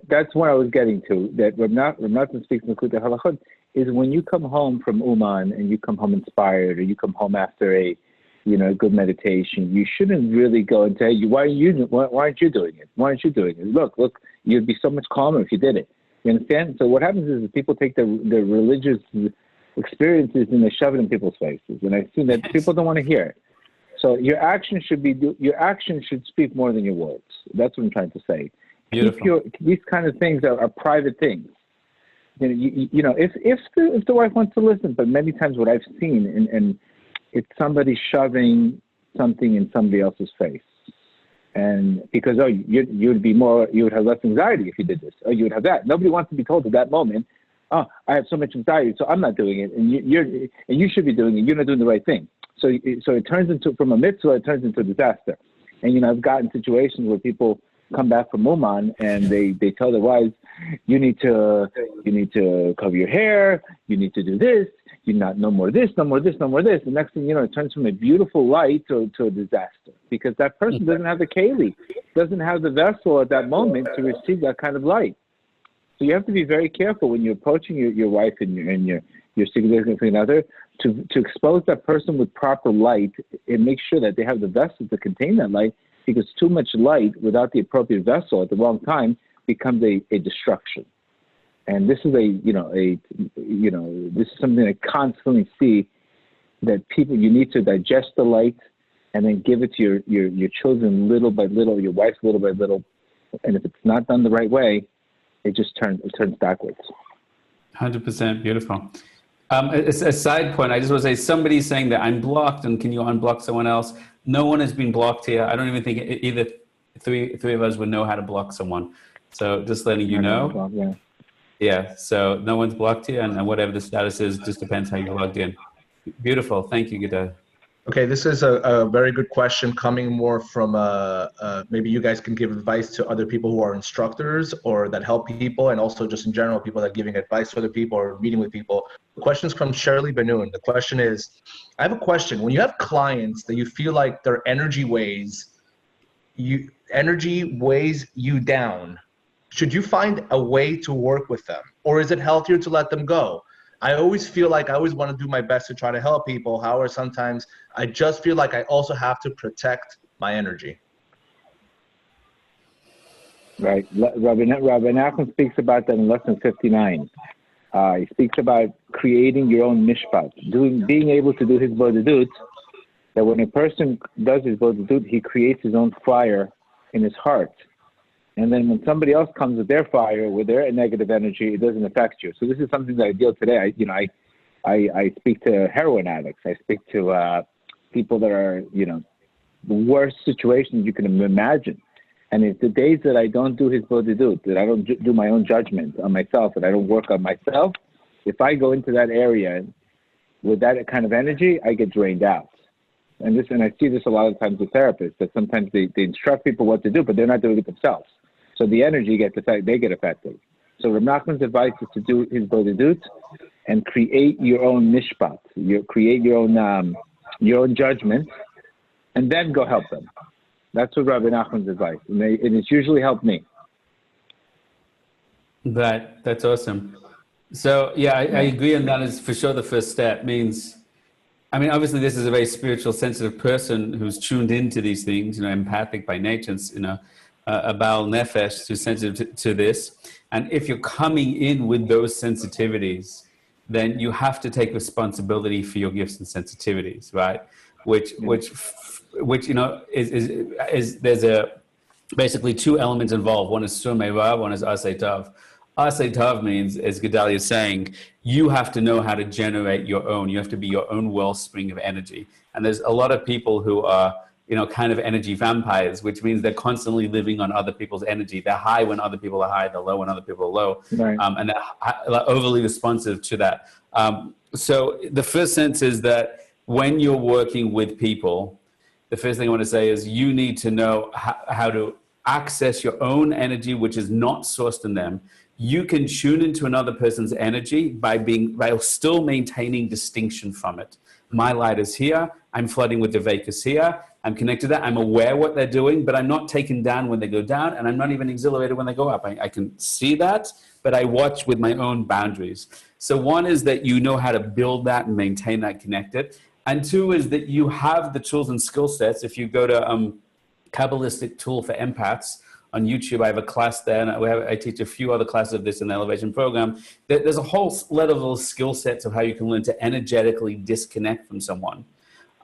That's where I was getting to. That Rav Natan speaks in the Halachot is when you come home from Uman and you come home inspired, or you come home after a good meditation, you shouldn't really go and say, why aren't you doing it? Why aren't you doing it? Look, you'd be so much calmer if you did it. You understand? So what happens is that people take the religious experiences and they shove it in people's faces. And I've seen that people don't want to hear it. So your action should speak more than your words. That's what I'm trying to say. Beautiful. These kind of things are private things. If the wife wants to listen, but many times what I've seen, and it's somebody shoving something in somebody else's face, and because you would have less anxiety if you did this, or you would have that. Nobody wants to be told at that moment, I have so much anxiety, so I'm not doing it, and you should be doing it. You're not doing the right thing. So it turns into, from a mitzvah, it turns into a disaster. And I've gotten situations where people come back from Oman and they tell their wives, you need to cover your hair, you need to do this, no more this, no more this, no more this. The next thing you know, it turns from a beautiful light to a disaster, because that person doesn't have the keli, doesn't have the vessel at that moment to receive that kind of light. So you have to be very careful when you're approaching your wife and your significant other to expose that person with proper light and make sure that they have the vessel to contain that light, because too much light without the appropriate vessel at the wrong time becomes a destruction. And this is this is something I constantly see, that people, you need to digest the light and then give it to your children little by little, your wife little by little. And if it's not done the right way, it turns backwards. 100% beautiful. A side point, I just want to say, somebody's saying that I'm blocked and can you unblock someone else? No one has been blocked here. I don't even think either three of us would know how to block someone. So just letting you know. Yeah, so no one's blocked here, and whatever the status is, just depends how you're logged in. Beautiful. Thank you, Gedale. Okay, this is a very good question, coming more from maybe you guys can give advice to other people who are instructors or that help people, and also just in general, people that are giving advice to other people or meeting with people. The question is from Shirley Benoon. The question is, I have a question. When you have clients that you feel like their energy weighs you down, should you find a way to work with them, or is it healthier to let them go? I always feel like I always want to do my best to try to help people. However, sometimes I just feel like I also have to protect my energy. Right. Rabbi Nachman speaks about that in lesson 59. He speaks about creating your own mishpat, being able to do his bodhidut, that when a person does his bodhidut, he creates his own fire in his heart. And then when somebody else comes with their fire, with their negative energy, it doesn't affect you. So this is something that I deal today. I speak to heroin addicts. I speak to people that are, the worst situations you can imagine. And it's the days that I don't do his bodhidut, that I don't do my own judgment on myself, that I don't work on myself, if I go into that area with that kind of energy, I get drained out. And I see this a lot of times with therapists, that sometimes they instruct people what to do, but they're not doing it themselves. So the energy they get affected. So Rav Nachman's advice is to do his bodhidut and create your own mishpat. Create your own judgment, and then go help them. That's what Rav Nachman's advice, and it's usually helped me. That's awesome. So yeah, I agree, and that is for sure the first step. Obviously this is a very spiritual, sensitive person who's tuned into these things, empathic by nature, a Baal Nefesh, who's sensitive to this. And if you're coming in with those sensitivities, then you have to take responsibility for your gifts and sensitivities, right? Which is there's basically two elements involved. One is Surmei Rav, one is Asay Tav. Asay Tav means, as Gedale is saying, you have to know how to generate your own. You have to be your own wellspring of energy. And there's a lot of people who are kind of energy vampires, which means they're constantly living on other people's energy. They're high when other people are high, they're low when other people are low, right. And they're overly responsive to that. So the first sense is that when you're working with people, the first thing I want to say is you need to know how to access your own energy, which is not sourced in them. You can tune into another person's energy by still maintaining distinction from it. My light is here. I'm flooding with the Vekas here. I'm connected to that. I'm aware what they're doing, but I'm not taken down when they go down, and I'm not even exhilarated when they go up. I can see that, but I watch with my own boundaries. So one is that you know how to build that and maintain that connected. And two is that you have the tools and skill sets. If you go to Kabbalistic Tool for Empaths on YouTube, I have a class there, and I teach a few other classes of this in the Elevation program. There's a whole lot of little skill sets of how you can learn to energetically disconnect from someone.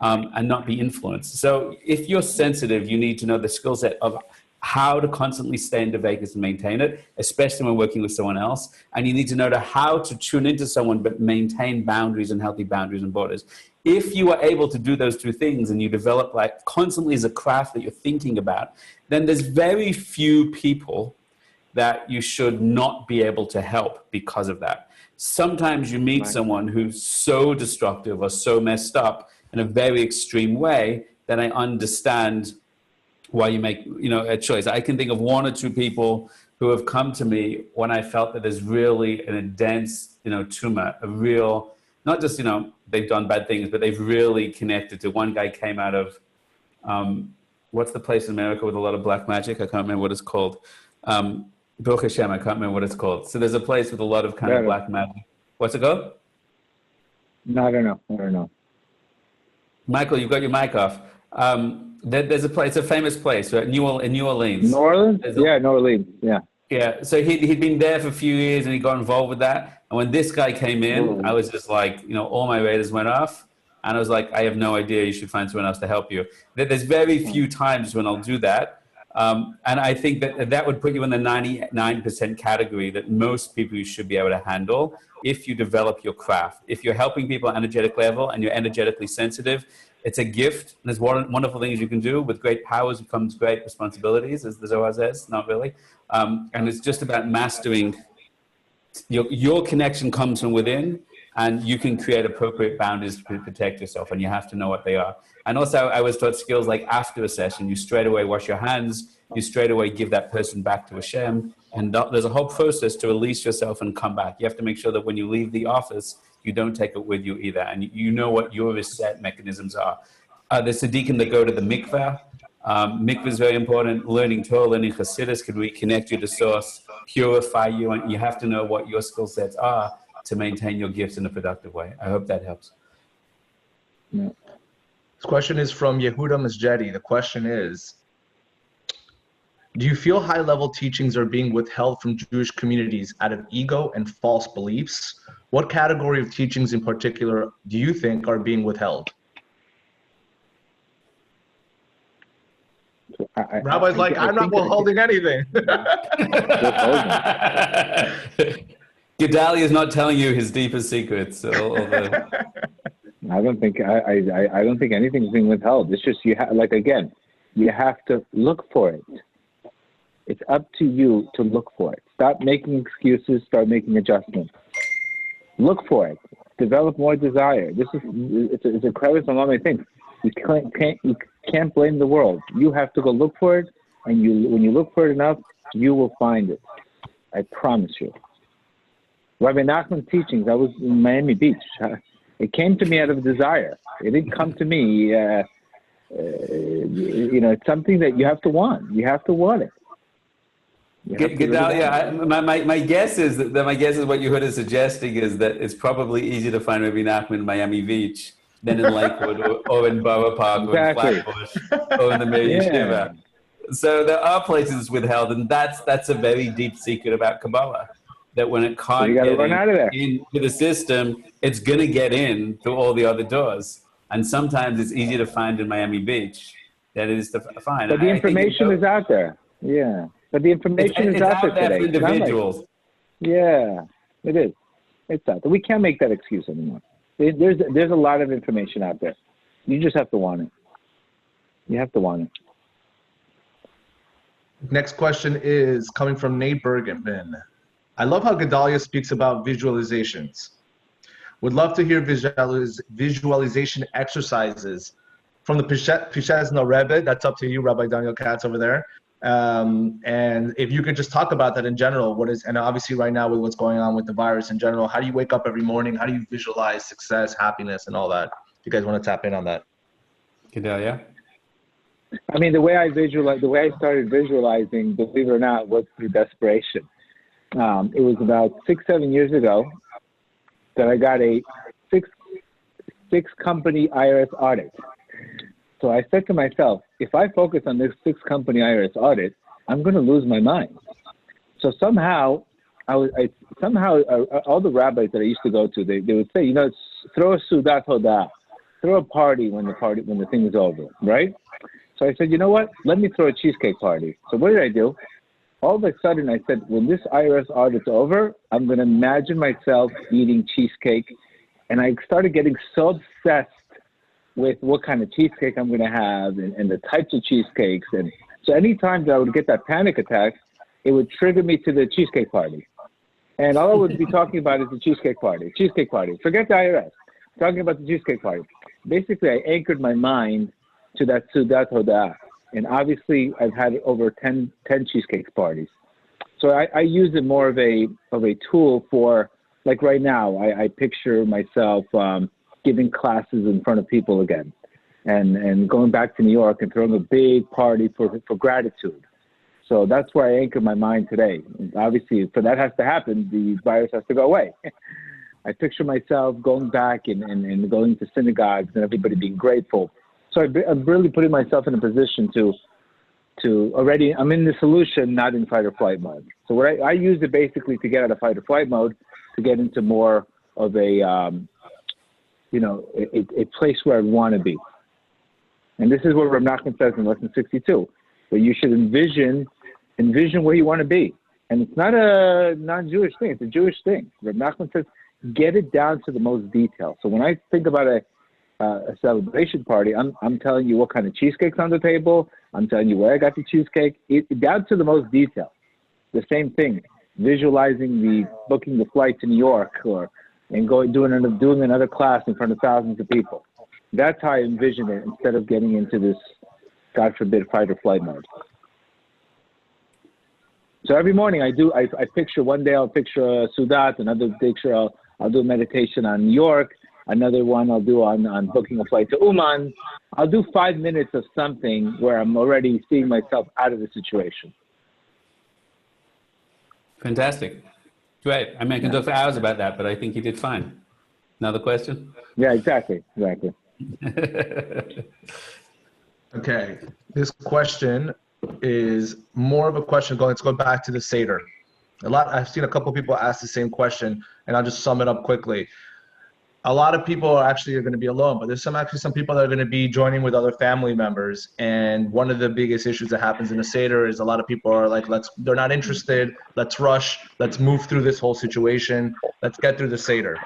And not be influenced. So if you're sensitive, you need to know the skill set of how to constantly stay in Vekas and maintain it, especially when working with someone else. And you need to know how to tune into someone, but maintain boundaries and healthy boundaries and borders. If you are able to do those two things and you develop constantly as a craft that you're thinking about, then there's very few people that you should not be able to help because of that. Sometimes you meet someone who's so destructive or so messed up in a very extreme way that I understand why you make, a choice. I can think of one or two people who have come to me when I felt that there's really a dense, tumor, a real, not just, they've done bad things, but they've really connected to. One guy came out of, what's the place in America with a lot of black magic? I can't remember what it's called. Baruch Hashem, I can't remember what it's called. So there's a place with a lot of kind of black magic. What's it called? No, I don't know. Michael, you've got your mic off. There's a place, it's a famous place, right? In New Orleans. New Orleans? Yeah, New Orleans, yeah. Yeah, so he'd been there for a few years and he got involved with that. And when this guy came in, I was just like, all my radars went off. And I was like, I have no idea, you should find someone else to help you. There's very few times when I'll do that. And I think that would put you in the 99% category that most people you should be able to handle if you develop your craft. If you're helping people at energetic level and you're energetically sensitive, it's a gift. And there's wonderful things you can do. With great powers comes great responsibilities, as the Zohar says, not really. And it's just about mastering. Your connection comes from within, and you can create appropriate boundaries to protect yourself, and you have to know what they are. And also, I was taught skills like after a session, you straight away wash your hands, you straight away give that person back to Hashem, and there's a whole process to release yourself and come back. You have to make sure that when you leave the office, you don't take it with you either, and you know what your reset mechanisms are. There's tzaddikim that go to the mikveh. Mikveh is very important. Learning Torah, learning Chassidus can reconnect you to source, purify you, and you have to know what your skill sets are to maintain your gifts in a productive way. I hope that helps. Yeah. This question is from Yehuda Masjedi. The question is, do you feel high-level teachings are being withheld from Jewish communities out of ego and false beliefs? What category of teachings in particular do you think are being withheld? Rabbi's like, I'm not withholding anything. Gedale is not telling you his deepest secrets. I don't think anything's being withheld. It's just you have to look for it. It's up to you to look for it. Stop making excuses. Start making adjustments. Look for it. Develop more desire. It's a crevice on all my things. You can't blame the world. You have to go look for it, and when you look for it enough, you will find it. I promise you. Rabbi Nachman's teachings, I was in Miami Beach. It came to me out of desire. It didn't come to me, it's something that you have to want. You have to want it. Gedale, my guess is that what you heard is suggesting is that it's probably easier to find Rabbi Nachman in Miami Beach than in Lakewood or in Borough Park or in Flatbush or in the Meir Yeshiva. So there are places withheld, and that's a very deep secret about Kabbalah. That when it can't get into the system, it's going to get in through all the other doors. And sometimes it's easier to find in Miami Beach than it is to find. But the information is out there. Yeah. But the information is out there today. For individuals. Yeah, it is. It's out there. We can't make that excuse anymore. There's a lot of information out there. You just have to want it. You have to want it. Next question is coming from Nate Bergman. I love how Gedalia speaks about visualizations. Would love to hear visualization exercises from the Pishazna Rebbe. That's up to you, Rabbi Doniel Katz over there. And if you could just talk about that in general, and obviously right now with what's going on with the virus in general, how do you wake up every morning? How do you visualize success, happiness, and all that? If you guys want to tap in on that. Gedalia? I mean, the way I started visualizing, believe it or not, was through desperation. It was about 6-7 years ago that I got a six company IRS audit. So I said to myself, if I focus on this 6-company IRS audit, I'm going to lose my mind. So somehow, all the rabbis that I used to go to, they would say, throw a sudat hodah, throw a party when the thing is over, right? So I said, you know what? Let me throw a cheesecake party. So what did I do? All of a sudden, I said, when this IRS audit's over, I'm going to imagine myself eating cheesecake. And I started getting so obsessed with what kind of cheesecake I'm going to have and the types of cheesecakes. And so anytime that I would get that panic attack, it would trigger me to the cheesecake party. And all I would be talking about is the cheesecake party. Forget the IRS. Talking about the cheesecake party. Basically, I anchored my mind to that Sudat Hodah. And obviously, I've had over 10 cheesecake parties. So I use it more of a tool for, like right now, I picture myself giving classes in front of people again, and going back to New York and throwing a big party for gratitude. So that's where I anchor my mind today. And obviously, for that has to happen, the virus has to go away. I picture myself going back and going to synagogues and everybody being grateful. So I'm really putting myself in a position to already, I'm in the solution, not in fight or flight mode. So what I use it basically to get out of fight or flight mode, to get into more of a, a place where I want to be. And this is what Rav Nachman says in Lesson 62, that you should envision where you want to be. And it's not a non-Jewish thing, it's a Jewish thing. Rav Nachman says, get it down to the most detail. So when I think about a celebration party, I'm telling you what kind of cheesecake's on the table. I'm telling you where I got the cheesecake. Down to the most detail. The same thing, visualizing booking the flight to New York and doing another class in front of thousands of people. That's how I envision it, instead of getting into this, God forbid, fight or flight mode. So every morning I picture, one day I'll picture a Sudat, another picture I'll do a meditation on New York, another one I'll do on booking a flight to Uman. I'll do 5 minutes of something where I'm already seeing myself out of the situation. Fantastic. Great. I mean, I can talk for hours about that, but I think you did fine. Another question? Yeah, exactly. Okay. This question is more of a question let's go back to the Seder. I've seen a couple of people ask the same question, and I'll just sum it up quickly. A lot of people are going to be alone, but there's some people that are going to be joining with other family members. And one of the biggest issues that happens in a Seder is a lot of people are like, they're not interested. Let's rush. Let's move through this whole situation. Let's get through the Seder.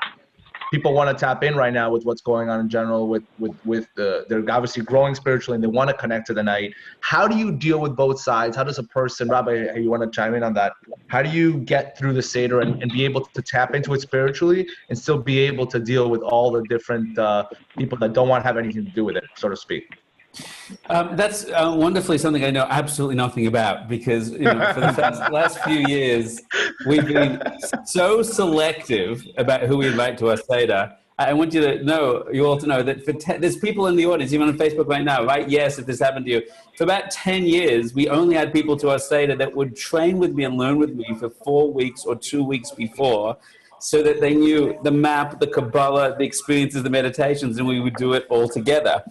People want to tap in right now with what's going on in general they're obviously growing spiritually and they want to connect to the night. How do you deal with both sides? How does a person, Rabbi, you want to chime in on that? How do you get through the Seder and be able to tap into it spiritually and still be able to deal with all the different people that don't want to have anything to do with it, so to speak? That's wonderfully something I know absolutely nothing about, because for the last few years, we've been so selective about who we invite to our Seder. I want you all to know that there's people in the audience, even on Facebook right now, right? Yes, if this happened to you. For about 10 years, we only had people to our Seder that would train with me and learn with me for 4 weeks or 2 weeks before, so that they knew the map, the Kabbalah, the experiences, the meditations, and we would do it all together,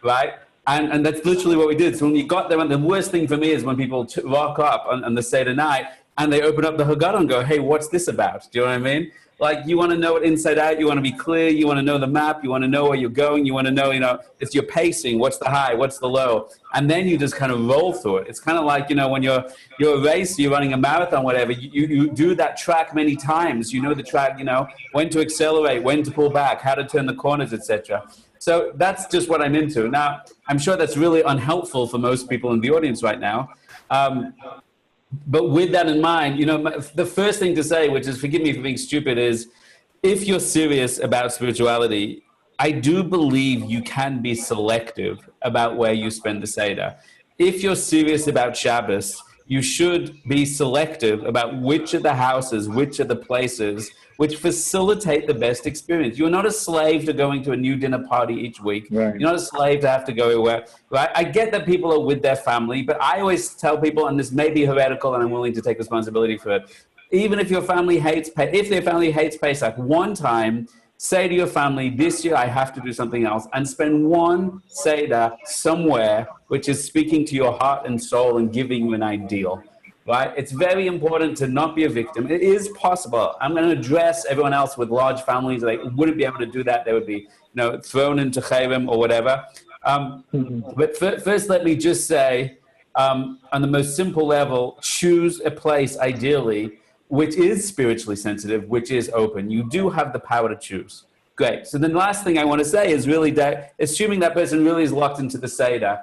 right? And that's literally what we did. So when you got there, and the worst thing for me is when people rock up on the Seder night and they open up the Haggadah and go, hey, what's this about? Do you know what I mean? Like, you want to know it inside out. You want to be clear. You want to know the map. You want to know where you're going. You want to know, it's your pacing. What's the high? What's the low? And then you just kind of roll through it. It's kind of like, when you're a race, you're running a marathon, whatever, you do that track many times. You know the track, when to accelerate, when to pull back, how to turn the corners, etc. So that's just what I'm into. Now, I'm sure that's really unhelpful for most people in the audience right now. But with that in mind, the first thing to say, which is, forgive me for being stupid, is if you're serious about spirituality, I do believe you can be selective about where you spend the Seder. If you're serious about Shabbos, you should be selective about which of the houses, which of the places, which facilitate the best experience. You're not a slave to going to a new dinner party each week. Right. You're not a slave to have to go everywhere. Right? I get that people are with their family, but I always tell people, and this may be heretical and I'm willing to take responsibility for it, even if your family hates Pesach, one time, say to your family, this year I have to do something else, and spend one Seder somewhere which is speaking to your heart and soul and giving you an ideal. Right? It's very important to not be a victim. It is possible. I'm going to address everyone else with large families. They wouldn't be able to do that. They would be, thrown into chayrim or whatever. But first, let me just say, on the most simple level, choose a place, ideally, which is spiritually sensitive, which is open. You do have the power to choose. Great. So then the last thing I want to say is really that, assuming that person really is locked into the Seder,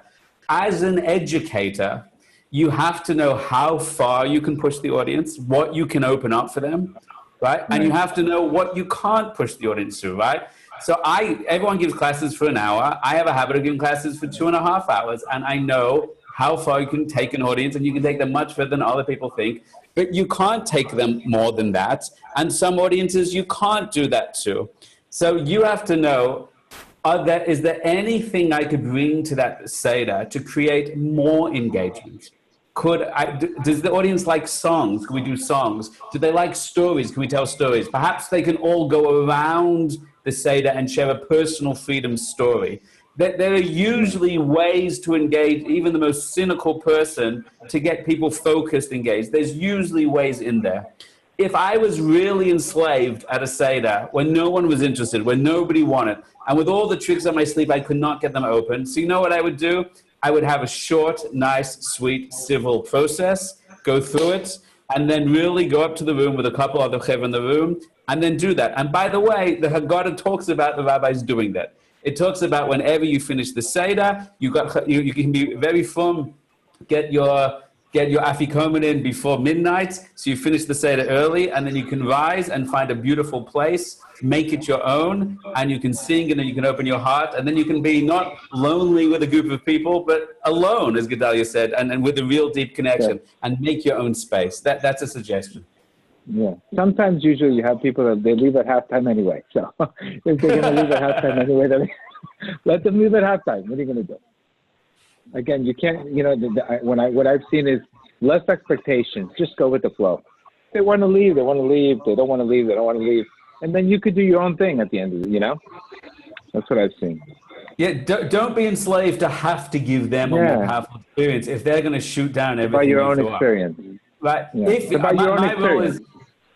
as an educator, you have to know how far you can push the audience, what you can open up for them, right? And you have to know what you can't push the audience to, right? So everyone gives classes for an hour. I have a habit of giving classes for 2.5 hours, and I know how far you can take an audience, and you can take them much further than other people think, but you can't take them more than that. And some audiences you can't do that to. So you have to know, is there anything I could bring to that Seder to create more engagement? Does the audience like songs? Can we do songs? Do they like stories? Can we tell stories? Perhaps they can all go around the Seder and share a personal freedom story. There are usually ways to engage even the most cynical person to get people focused, engaged. There's usually ways in there. If I was really enslaved at a Seder when no one was interested, when nobody wanted, and with all the tricks on my sleeve, I could not get them open. So you know what I would do? I would have a short, nice, sweet, civil process, go through it, and then really go up to the room with a couple other chevra in the room, and then do that. And by the way, the Haggadah talks about the rabbis doing that. It talks about whenever you finish the Seder, you can be very firm, get your afikomen in before midnight, so you finish the Seder early, and then you can rise and find a beautiful place, make it your own, and you can sing, and then you can open your heart, and then you can be not lonely with a group of people, but alone, as Gedale said, and with a real deep connection, and make your own space. That's a suggestion. Yeah. Sometimes, usually, you have people that they leave at halftime anyway. So if they're going to leave at halftime anyway, then let them leave at halftime. What are you going to do? Again, you can't. You know, what I've seen is less expectations. Just go with the flow. They want to leave. They want to leave. They don't want to leave. They don't want to leave. And then you could do your own thing at the end of it. You know, that's what I've seen. Yeah, don't be enslaved to have to give them a more powerful experience if they're going to shoot down everything. By your own experience. Right. Yeah. My rule is,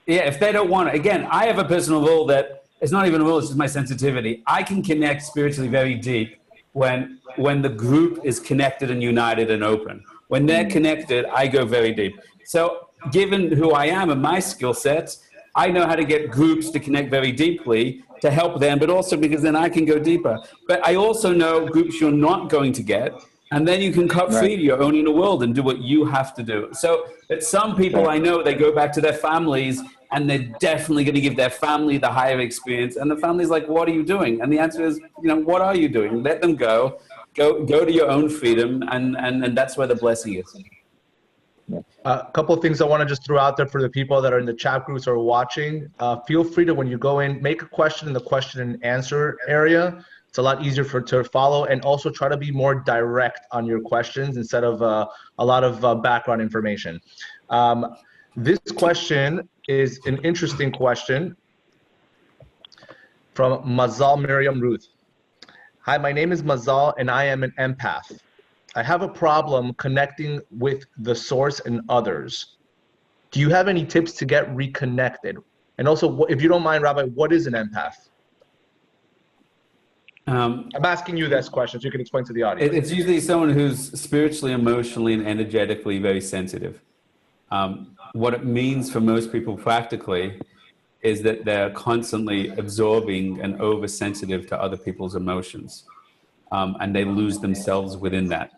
if they don't want it. Again, I have a personal rule that it's not even a rule, it's just my sensitivity. I can connect spiritually very deep when the group is connected and united and open. When they're connected, I go very deep. So given who I am and my skill sets, I know how to get groups to connect very deeply to help them, but also because then I can go deeper. But I also know groups you're not going to get, and then you can cut free to your own inner world and do what you have to do. So that some people I know, they go back to their families and they're definitely going to give their family the higher experience. And the family's like, what are you doing? And the answer is, what are you doing? Let them go to your own freedom. And that's where the blessing is. A couple of things I want to just throw out there for the people that are in the chat groups or watching. Feel free to, when you go in, make a question in the question and answer area. It's a lot easier to follow, and also try to be more direct on your questions instead of a lot of background information. This question is an interesting question from Mazal Miriam Ruth. Hi, my name is Mazal and I am an empath. I have a problem connecting with the source and others. Do you have any tips to get reconnected? And also, if you don't mind, Rabbi, what is an empath? I'm asking you this question so you can explain to the audience. It's usually someone who's spiritually, emotionally, and energetically very sensitive. What it means for most people practically is that they're constantly absorbing and oversensitive to other people's emotions, and they lose themselves within that.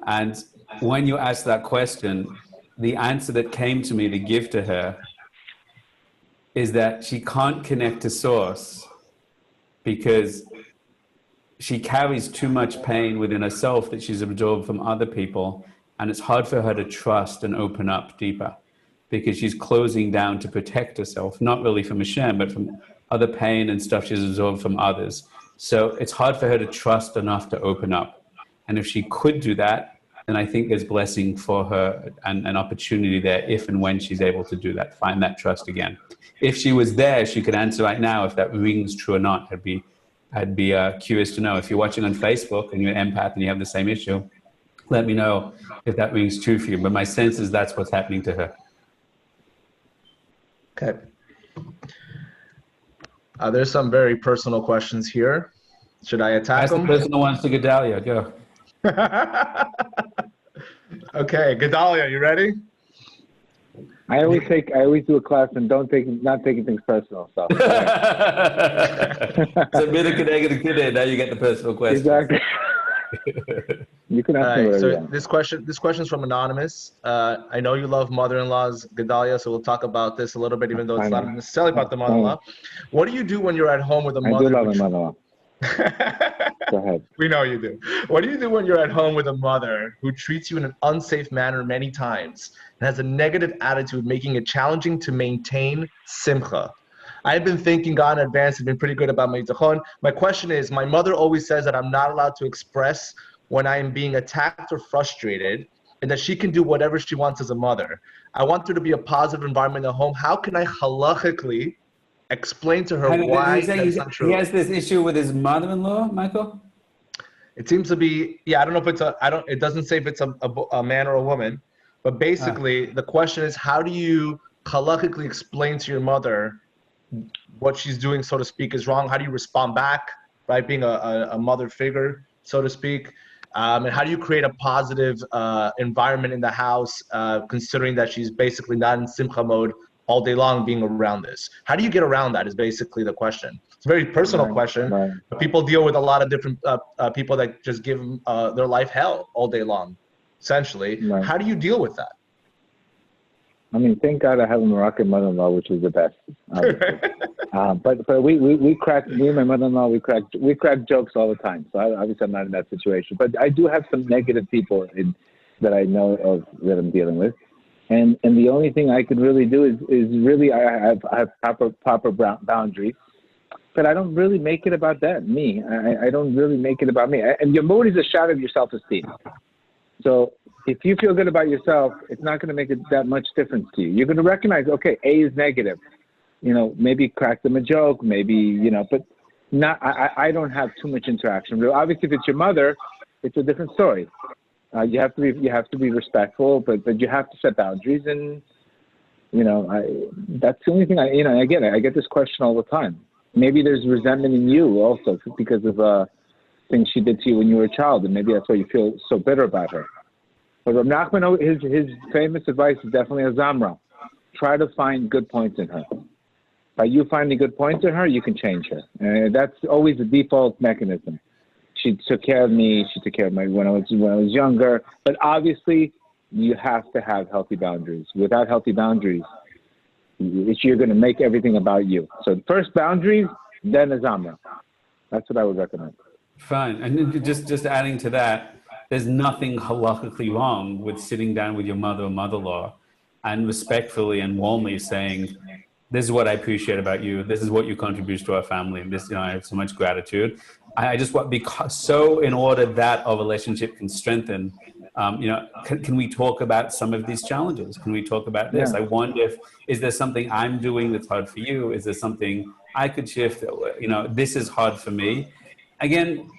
And when you ask that question, the answer that came to me to give to her is that she can't connect to source because she carries too much pain within herself that she's absorbed from other people, and it's hard for her to trust and open up deeper because she's closing down to protect herself, not really from Hashem, but from other pain and stuff she's absorbed from others. So it's hard for her to trust enough to open up. And if she could do that, then I think there's blessing for her and an opportunity there if and when she's able to do that, find that trust again. If she was there, she could answer right now if that rings true or not. I'd be curious to know. If you're watching on Facebook and you're an empath and you have the same issue, let me know if that rings true for you. But my sense is that's what's happening to her. Okay. There's some very personal questions here. Should I attack them? Ask the personal ones to Gedale. Go. Okay, Gedale, you ready? I always do a class and not taking things personal. So. So now you get the personal question. Exactly. You can ask me. So this question is from Anonymous. I know you love mother-in-laws, Gedale, so we'll talk about this a little bit, even though it's not necessarily about the mother-in-law. What do you do when you're at home with a mother? I do love my mother-in-law. Go ahead. We know you do. What do you do when you're at home with a mother who treats you in an unsafe manner many times and has a negative attitude, making it challenging to maintain simcha? I've been thinking God in advance has been pretty good about my yitzchon. My question is, my mother always says that I'm not allowed to express when I am being attacked or frustrated, and that she can do whatever she wants as a mother. I want there to be a positive environment at home. How can I halachically explain to her why that's not true? He has this issue with his mother-in-law, Michael? It seems to be, I don't know if it's it doesn't say if it's a man or a woman, but basically the question is, how do you halachically explain to your mother what she's doing, so to speak, is wrong? How do you respond back, right? Being a mother figure, so to speak. And how do you create a positive environment in the house, considering that she's basically not in simcha mode all day long being around this? How do you get around that is basically the question. It's a very personal question. Right. But people deal with a lot of different people that just give their life hell all day long, essentially. Right. How do you deal with that? I mean, thank God I have a Moroccan mother-in-law, which is the best. But we crack, me and my mother-in-law, we crack jokes all the time. So obviously I'm not in that situation. But I do have some negative people that I know of that I'm dealing with. And the only thing I can really do is really, I have proper boundaries. But I don't really make it about me. I don't really make it about me. And your mood is a shot of your self-esteem. So if you feel good about yourself, it's not going to make it that much difference to you. You're going to recognize, okay, A is negative. Maybe crack them a joke, maybe, but not. I don't have too much interaction. Obviously, if it's your mother, it's a different story. You have to be respectful, but you have to set boundaries, and that's the only thing I get this question all the time. Maybe there's resentment in you also because of things she did to you when you were a child, and maybe that's why you feel so bitter about her. But Rav Nachman, his famous advice is definitely a zamra. Try to find good points in her. By you finding good points in her, you can change her. And that's always the default mechanism. She took care of me. She took care of me when I was younger. But obviously, you have to have healthy boundaries. Without healthy boundaries, you're going to make everything about you. So first boundaries, then a zamra. That's what I would recommend. Fine. And just adding to that, there's nothing halakhically wrong with sitting down with your mother or mother-in-law and respectfully and warmly saying, this is what I appreciate about you. This is what you contribute to our family. And this, I have so much gratitude. I just want, in order that our relationship can strengthen, can we talk about some of these challenges? Can we talk about this? Yeah. I wonder is there something I'm doing that's hard for you? Is there something I could shift? This is hard for me. Again,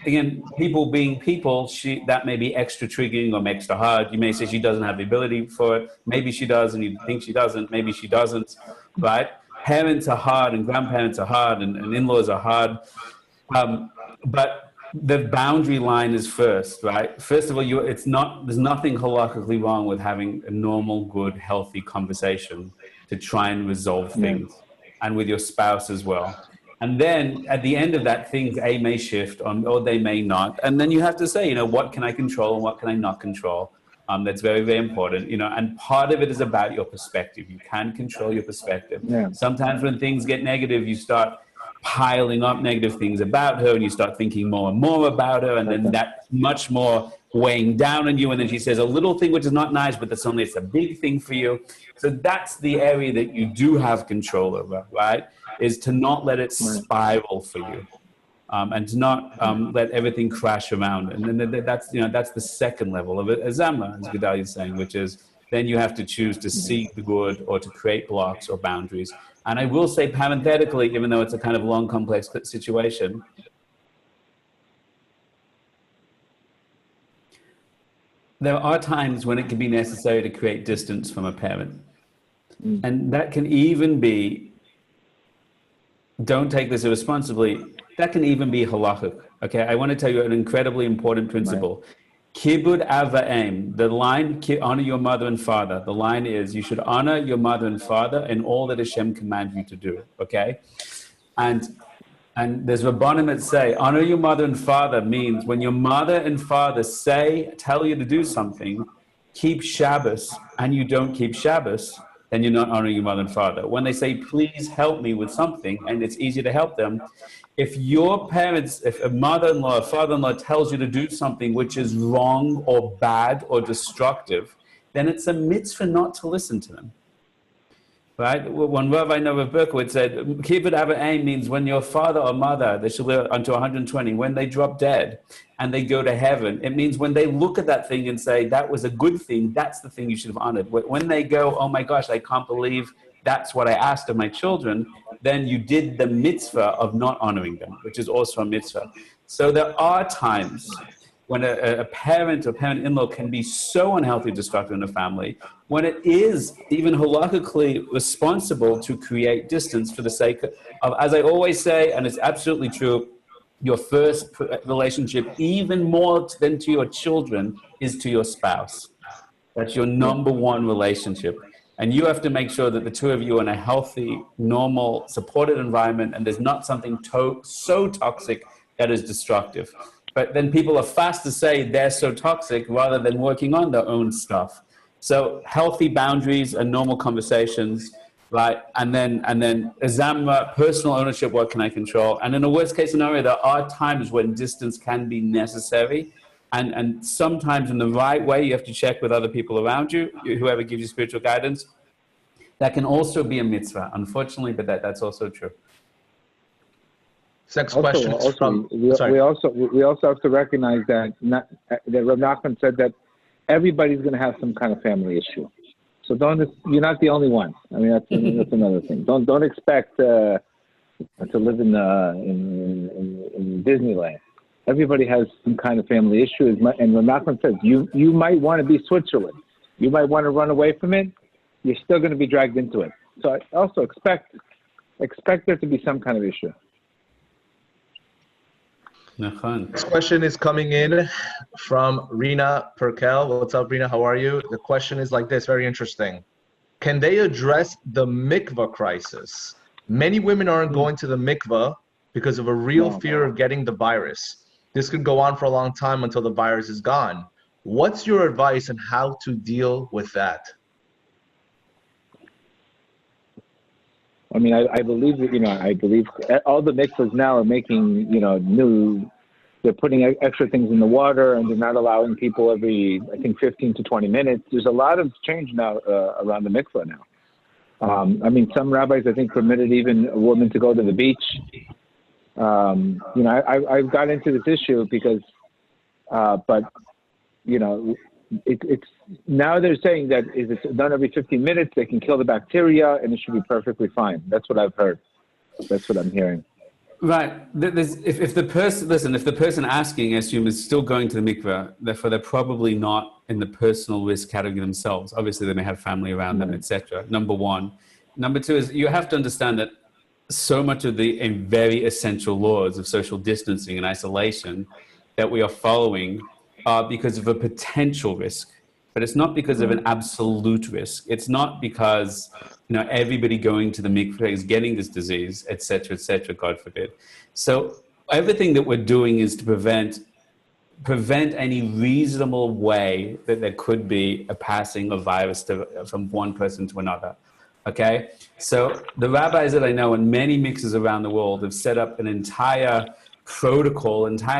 people being people, that may be extra triggering or extra hard. You may say she doesn't have the ability for it. Maybe she does, and you think she doesn't. Maybe she doesn't, right? Parents are hard, and grandparents are hard, and in-laws are hard. But the boundary line is first, right? First of all, there's nothing halakhically wrong with having a normal, good, healthy conversation to try and resolve things, and with your spouse as well. And then at the end of that, things may shift or they may not. And then you have to say, what can I control and what can I not control? That's very, very important, and part of it is about your perspective. You can control your perspective. Yeah. Sometimes when things get negative, you start piling up negative things about her and you start thinking more and more about her. And then that's much more weighing down on you. And then she says a little thing, which is not nice, but it's a big thing for you. So that's the area that you do have control over, right? Is to not let it spiral for you, and to not let everything crash around. And then that's the second level of it, Azama, as Gedale is saying, which is then you have to choose to seek the good or to create blocks or boundaries. And I will say parenthetically, even though it's a kind of long, complex situation, there are times when it can be necessary to create distance from a parent. And that can even be, don't take this irresponsibly, that can even be halachic. Okay, I want to tell you an incredibly important principle. Kibud av va'em, the line, honor your mother and father. The line is, you should honor your mother and father in all that Hashem commands you to do, okay? And there's Rabbanim that say, honor your mother and father means when your mother and father tell you to do something, keep Shabbos, and you don't keep Shabbos, then you're not honoring your mother and father. When they say, please help me with something, and it's easy to help them, if your parents, if a mother-in-law, a father-in-law tells you to do something which is wrong or bad or destructive, then it's a mitzvah not to listen to them. Right? One Rav I know of Berkowitz said, Kibbud Ava'im means when your father or mother, they should live unto 120, when they drop dead and they go to heaven, it means when they look at that thing and say, that was a good thing, that's the thing you should have honored. When they go, oh my gosh, I can't believe that's what I asked of my children, then you did the mitzvah of not honoring them, which is also a mitzvah. So there are times when a parent or parent-in-law can be so unhealthy, destructive in a family, when it is even halakhically responsible to create distance for the sake of, as I always say, and it's absolutely true, your first relationship, even more than to your children, is to your spouse. That's your number one relationship. And you have to make sure that the two of you are in a healthy, normal, supported environment, and there's not something so toxic that is destructive. But then people are fast to say they're so toxic rather than working on their own stuff. So healthy boundaries and normal conversations, right? And then Zamra, personal ownership, what can I control? And in a worst case scenario, there are times when distance can be necessary. And sometimes in the right way, you have to check with other people around you, whoever gives you spiritual guidance. That can also be a mitzvah, unfortunately, but that's also true. Next question is from. We also have to recognize that Rav Nachman said that everybody's going to have some kind of family issue. So you're not the only one. I mean, that's another thing. Don't expect to live in Disneyland. Everybody has some kind of family issue, and Rav Nachman says you might want to be Switzerland. You might want to run away from it. You're still going to be dragged into it. So I also expect there to be some kind of issue. This question is coming in from Rina Perkel. What's up, Rina? How are you? The question is like this, very interesting. Can they address the mikvah crisis? Many women aren't going to the mikvah because of a real fear of getting the virus. This could go on for a long time until the virus is gone. What's your advice on how to deal with that? I mean, I believe that, I believe all the mikvahs now are making, they're putting extra things in the water, and they're not allowing people every, I think, 15 to 20 minutes. There's a lot of change now around the mikvah now. I mean, some rabbis, I think, permitted even a woman to go to the beach. I've got into this issue because, it's now they're saying that if it's done every 15 minutes, they can kill the bacteria and it should be perfectly fine. That's what I've heard. That's what I'm hearing. Right. If the person asking, I assume, is still going to the mikveh, therefore they're probably not in the personal risk category themselves. Obviously, they may have family around them, etc. Number one. Number two is you have to understand that so much of the very essential laws of social distancing and isolation that we are following are because of a potential risk, but it's not because of an absolute risk. It's not because everybody going to the mikveh is getting this disease, etc., God forbid. So everything that we're doing is to prevent any reasonable way that there could be a passing of virus from one person to another. Okay, so the rabbis that I know in many mixes around the world have set up an entire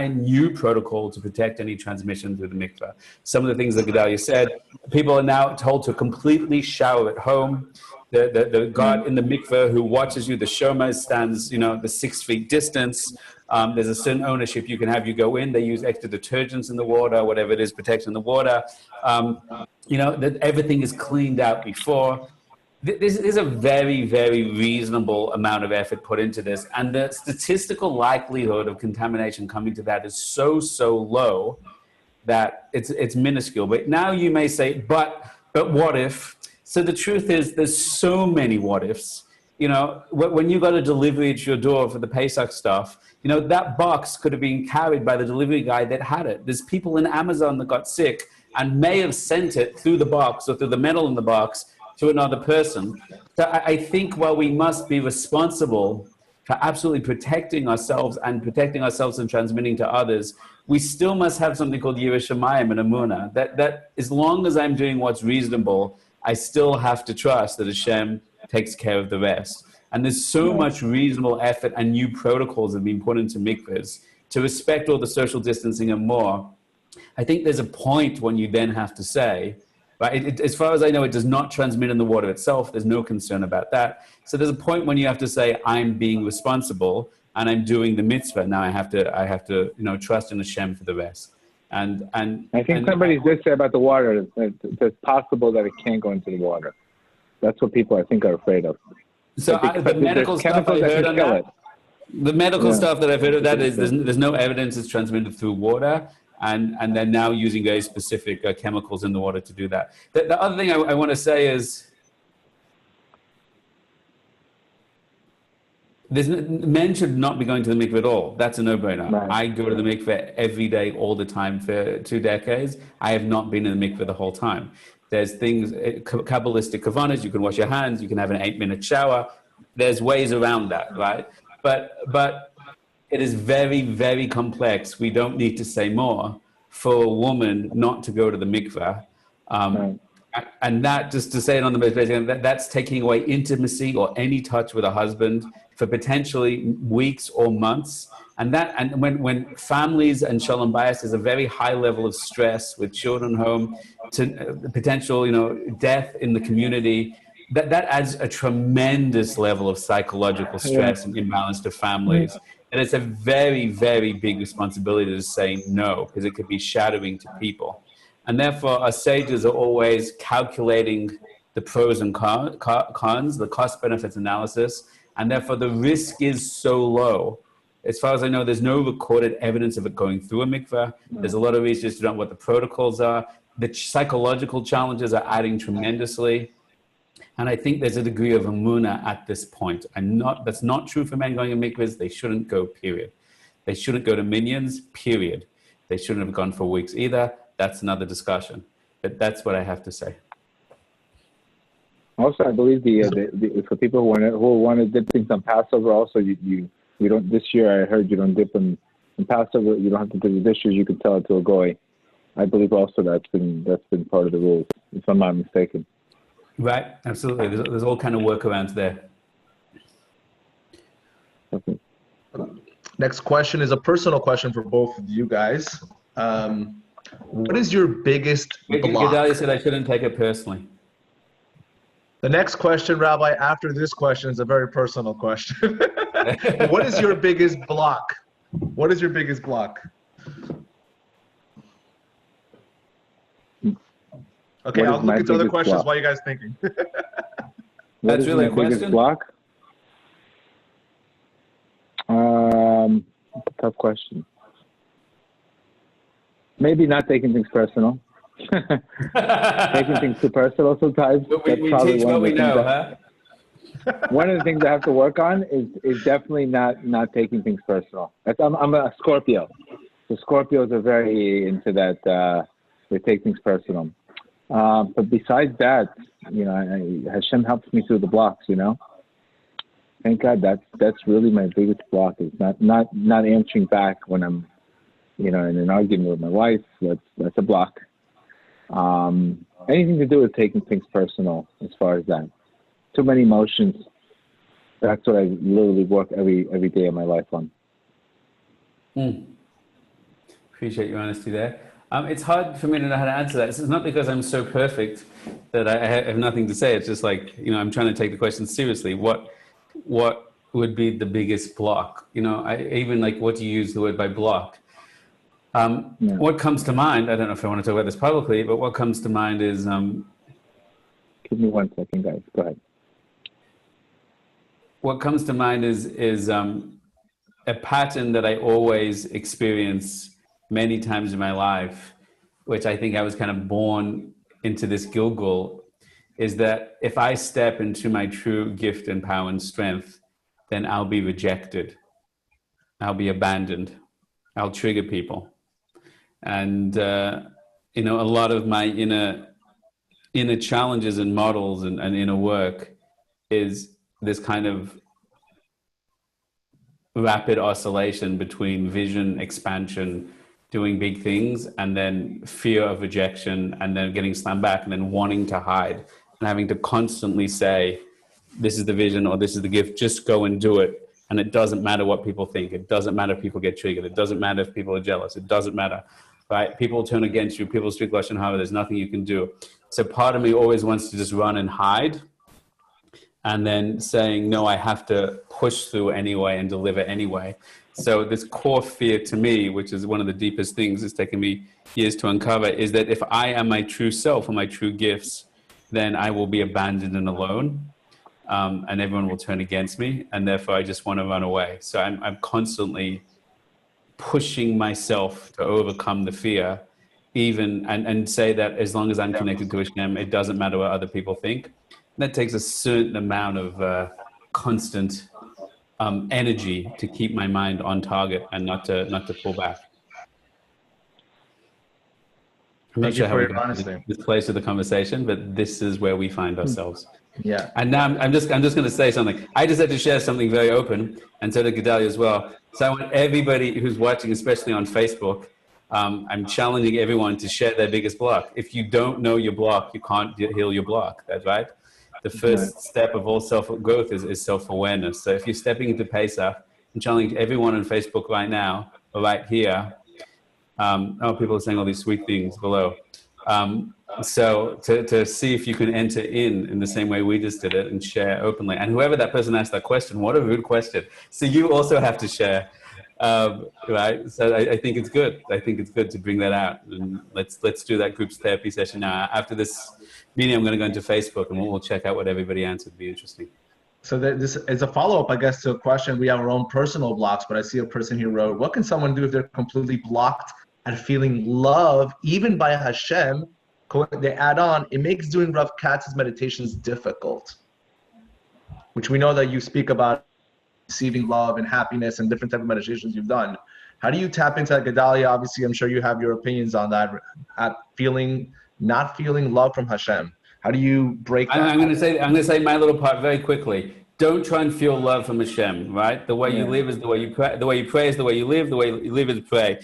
new protocol to protect any transmission through the mikveh. Some of the things that Gedale said, people are now told to completely shower at home. The God in the mikveh who watches you, the shomer, stands, the 6 feet distance. There's a certain ownership you can have. You go in, they use extra detergents in the water, whatever it is, protecting the water. That everything is cleaned out before. There's a very, very reasonable amount of effort put into this. And the statistical likelihood of contamination coming to that is so low that it's minuscule. But now you may say, but what if? So the truth is there's so many what ifs. When you got a delivery at your door for the Pesach stuff, that box could have been carried by the delivery guy that had it. There's people in Amazon that got sick and may have sent it through the box or through the metal in the box to another person. So I think while we must be responsible for absolutely protecting ourselves and transmitting to others, we still must have something called Yiras Shamayim and Emunah. That as long as I'm doing what's reasonable, I still have to trust that Hashem takes care of the rest. And there's so much reasonable effort and new protocols that have been put into mikvahs to respect all the social distancing and more. I think there's a point when you then have to say, right, as far as I know, it does not transmit in the water itself. There's no concern about that. So there's a point when you have to say, I'm being responsible and I'm doing the mitzvah. Now I have to, trust in Hashem for the rest. And I think somebody did say about the water that it's possible that it can't go into the water. That's what people I think are afraid of. So the medical stuff I heard on that, the medical stuff that I've heard of that is there's no evidence it's transmitted through water, and they're now using very specific chemicals in the water to do that. The other thing I want to say is men should not be going to the mikveh at all. That's a no-brainer. Right. I go to the mikveh every day, all the time for 2 decades. I have not been in the mikveh the whole time. There's things, Kabbalistic kavanas, you can wash your hands, you can have an 8-minute shower. There's ways around that, right? But it is very, very complex. We don't need to say more for a woman not to go to the mikveh. And that, just to say it on the most basic, that's taking away intimacy or any touch with a husband for potentially weeks or months. And when families and shalom bayis is a very high level of stress with children home, to potential, death in the community, that adds a tremendous level of psychological stress and imbalance to families. And it's a very, very big responsibility to say no, because it could be shattering to people. And therefore, our sages are always calculating the pros and cons, the cost-benefits analysis, and therefore the risk is so low. As far as I know, there's no recorded evidence of it going through a mikveh. There's a lot of research on what the protocols are. The psychological challenges are adding tremendously. And I think there's a degree of emunah at this point. That's not true for men going to mikvahs. They shouldn't go, period. They shouldn't go to minions, period. They shouldn't have gone for weeks either. That's another discussion. But that's what I have to say. Also, I believe for people who want to dip things on Passover, also you don't. This year, I heard you don't dip in Passover. You don't have to do the dishes. You can tell it to a goy. I believe also that's been part of the rules, if I'm not mistaken. Right, absolutely. There's all kind of workarounds there. Okay. Next question is a personal question for both of you guys. What is your biggest block? Gedale said I shouldn't take it personally. The next question, Rabbi, after this question is a very personal question. What is your biggest block? What is your biggest block? Okay, I'll look into other questions block? While you guys thinking. That's really a question? Biggest block? Tough question. Maybe not taking things personal. Taking things too personal sometimes. We teach what we know, huh? One of the things I have to work on is definitely not taking things personal. I'm a Scorpio. The Scorpios are very into that. They take things personal. But besides that, Hashem helps me through the blocks. Thank God that's really my biggest block. Is not answering back when I'm, in an argument with my wife. That's a block. Anything to do with taking things personal, as far as that. Too many emotions. That's what I literally work every day of my life on. Appreciate your honesty there. It's hard for me to know how to answer that. It's not because I'm so perfect that I have nothing to say. It's just like, I'm trying to take the question seriously. What would be the biggest block? Even like, what do you use the word by block? What comes to mind, I don't know if I want to talk about this publicly, but what comes to mind is... Give me 1 second, guys. Go ahead. What comes to mind is a pattern that I always experience many times in my life, which I think I was kind of born into this Gilgul, is that if I step into my true gift and power and strength, then I'll be rejected. I'll be abandoned. I'll trigger people. And, a lot of my inner challenges and models and inner work is this kind of rapid oscillation between vision, expansion, doing big things, and then fear of rejection, and then getting slammed back, and then wanting to hide and having to constantly say, this is the vision or this is the gift, just go and do it. And it doesn't matter what people think. It doesn't matter if people get triggered. It doesn't matter if people are jealous. It doesn't matter, right? People turn against you. People speak Lashon Hara. There's nothing you can do. So part of me always wants to just run and hide, and then saying, no, I have to push through anyway and deliver anyway. So this core fear to me, which is one of the deepest things it's taken me years to uncover, is that if I am my true self or my true gifts, then I will be abandoned and alone. And everyone will turn against me, and therefore I just want to run away. So I'm constantly pushing myself to overcome the fear, even and say that as long as I'm connected to Hashem, it doesn't matter what other people think. And that takes a certain amount of constant energy to keep my mind on target and not to pull back. I'm not sure how we got to this place of the conversation, but this is where we find ourselves. Yeah. And now I'm just going to say something. I just had to share something very open, and so did Gedale as well. So I want everybody who's watching, especially on Facebook, I'm challenging everyone to share their biggest block. If you don't know your block, you can't heal your block. That's right. The first step of all self-growth is self-awareness. So if you're stepping into Pesach, I'm challenging everyone on Facebook right now, or right here. People are saying all these sweet things below. So to see if you can enter in the same way we just did it and share openly. And whoever that person asked that question, what a rude question. So you also have to share, right? So I think it's good. I think it's good to bring that out. And let's do that group therapy session now. After this meeting, I'm going to go into Facebook and we'll check out what everybody answered. It'd be interesting. So this is a follow-up, I guess, to a question. We have our own personal blocks, but I see a person here wrote, what can someone do if they're completely blocked at feeling love, even by Hashem? They add on, it makes doing Rav Katz's meditations difficult, which we know that you speak about receiving love and happiness and different type of meditations you've done. How do you tap into that, Gedale? Obviously, I'm sure you have your opinions on that, at not feeling love from Hashem. How do you break that? I'm going to say my little part very quickly. Don't try and feel love from Hashem, right? The way you live is the way you pray. The way you pray is the way you live. The way you live is pray.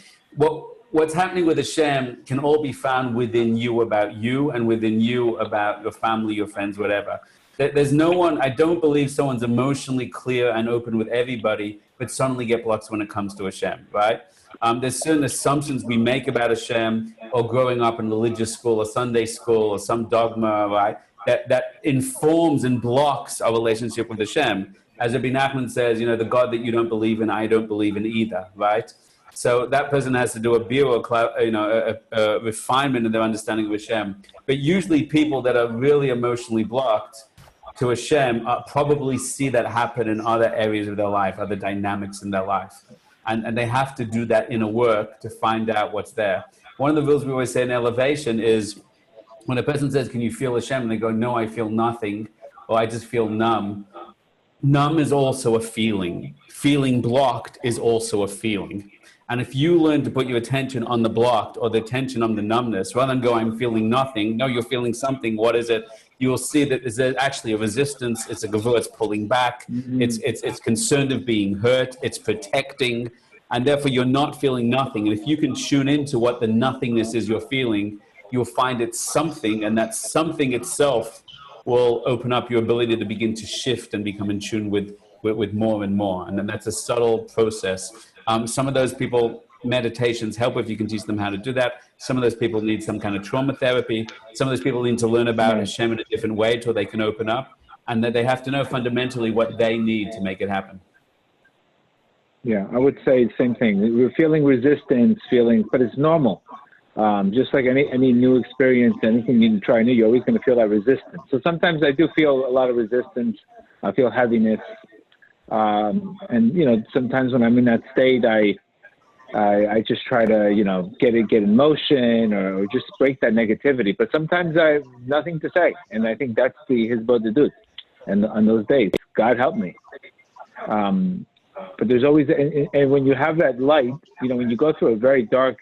What's happening with Hashem can all be found within you about you and within you about your family, your friends, whatever. There's no one, I don't believe someone's emotionally clear and open with everybody, but suddenly get blocks when it comes to Hashem, right? There's certain assumptions we make about Hashem, or growing up in religious school or Sunday school or some dogma, right? That informs and blocks our relationship with Hashem. As Rabbi Nachman says, the God that you don't believe in, I don't believe in either, right? So that person has to do a refinement in their understanding of Hashem. But usually people that are really emotionally blocked to Hashem probably see that happen in other areas of their life, other dynamics in their life. And they have to do that inner work to find out what's there. One of the rules we always say in elevation is when a person says, can you feel Hashem? And they go, no, I feel nothing, or I just feel numb. Numb is also a feeling. Feeling blocked is also a feeling. And if you learn to put your attention on the blocked or the attention on the numbness, rather than go, I'm feeling nothing, no, you're feeling something, what is it? You will see that there's actually a resistance, it's a gavur, it's pulling back, it's concerned of being hurt, it's protecting, and therefore you're not feeling nothing. And if you can tune into what the nothingness is you're feeling, you'll find it's something, and that something itself will open up your ability to begin to shift and become in tune with more and more. And then that's a subtle process. Some of those people, meditations help if you can teach them how to do that. Some of those people need some kind of trauma therapy. Some of those people need to learn about Hashem in a different way till they can open up. And that they have to know fundamentally what they need to make it happen. Yeah, I would say the same thing. We're feeling resistance, but it's normal. Just like any new experience, anything you try new, you're always going to feel that resistance. So sometimes I do feel a lot of resistance. I feel heaviness. And sometimes when I'm in that state, I just try to, get in motion or just break that negativity. But sometimes I have nothing to say. And I think that's his bodedut. And on those days, God help me. But there's always, and when you have that light, when you go through a very dark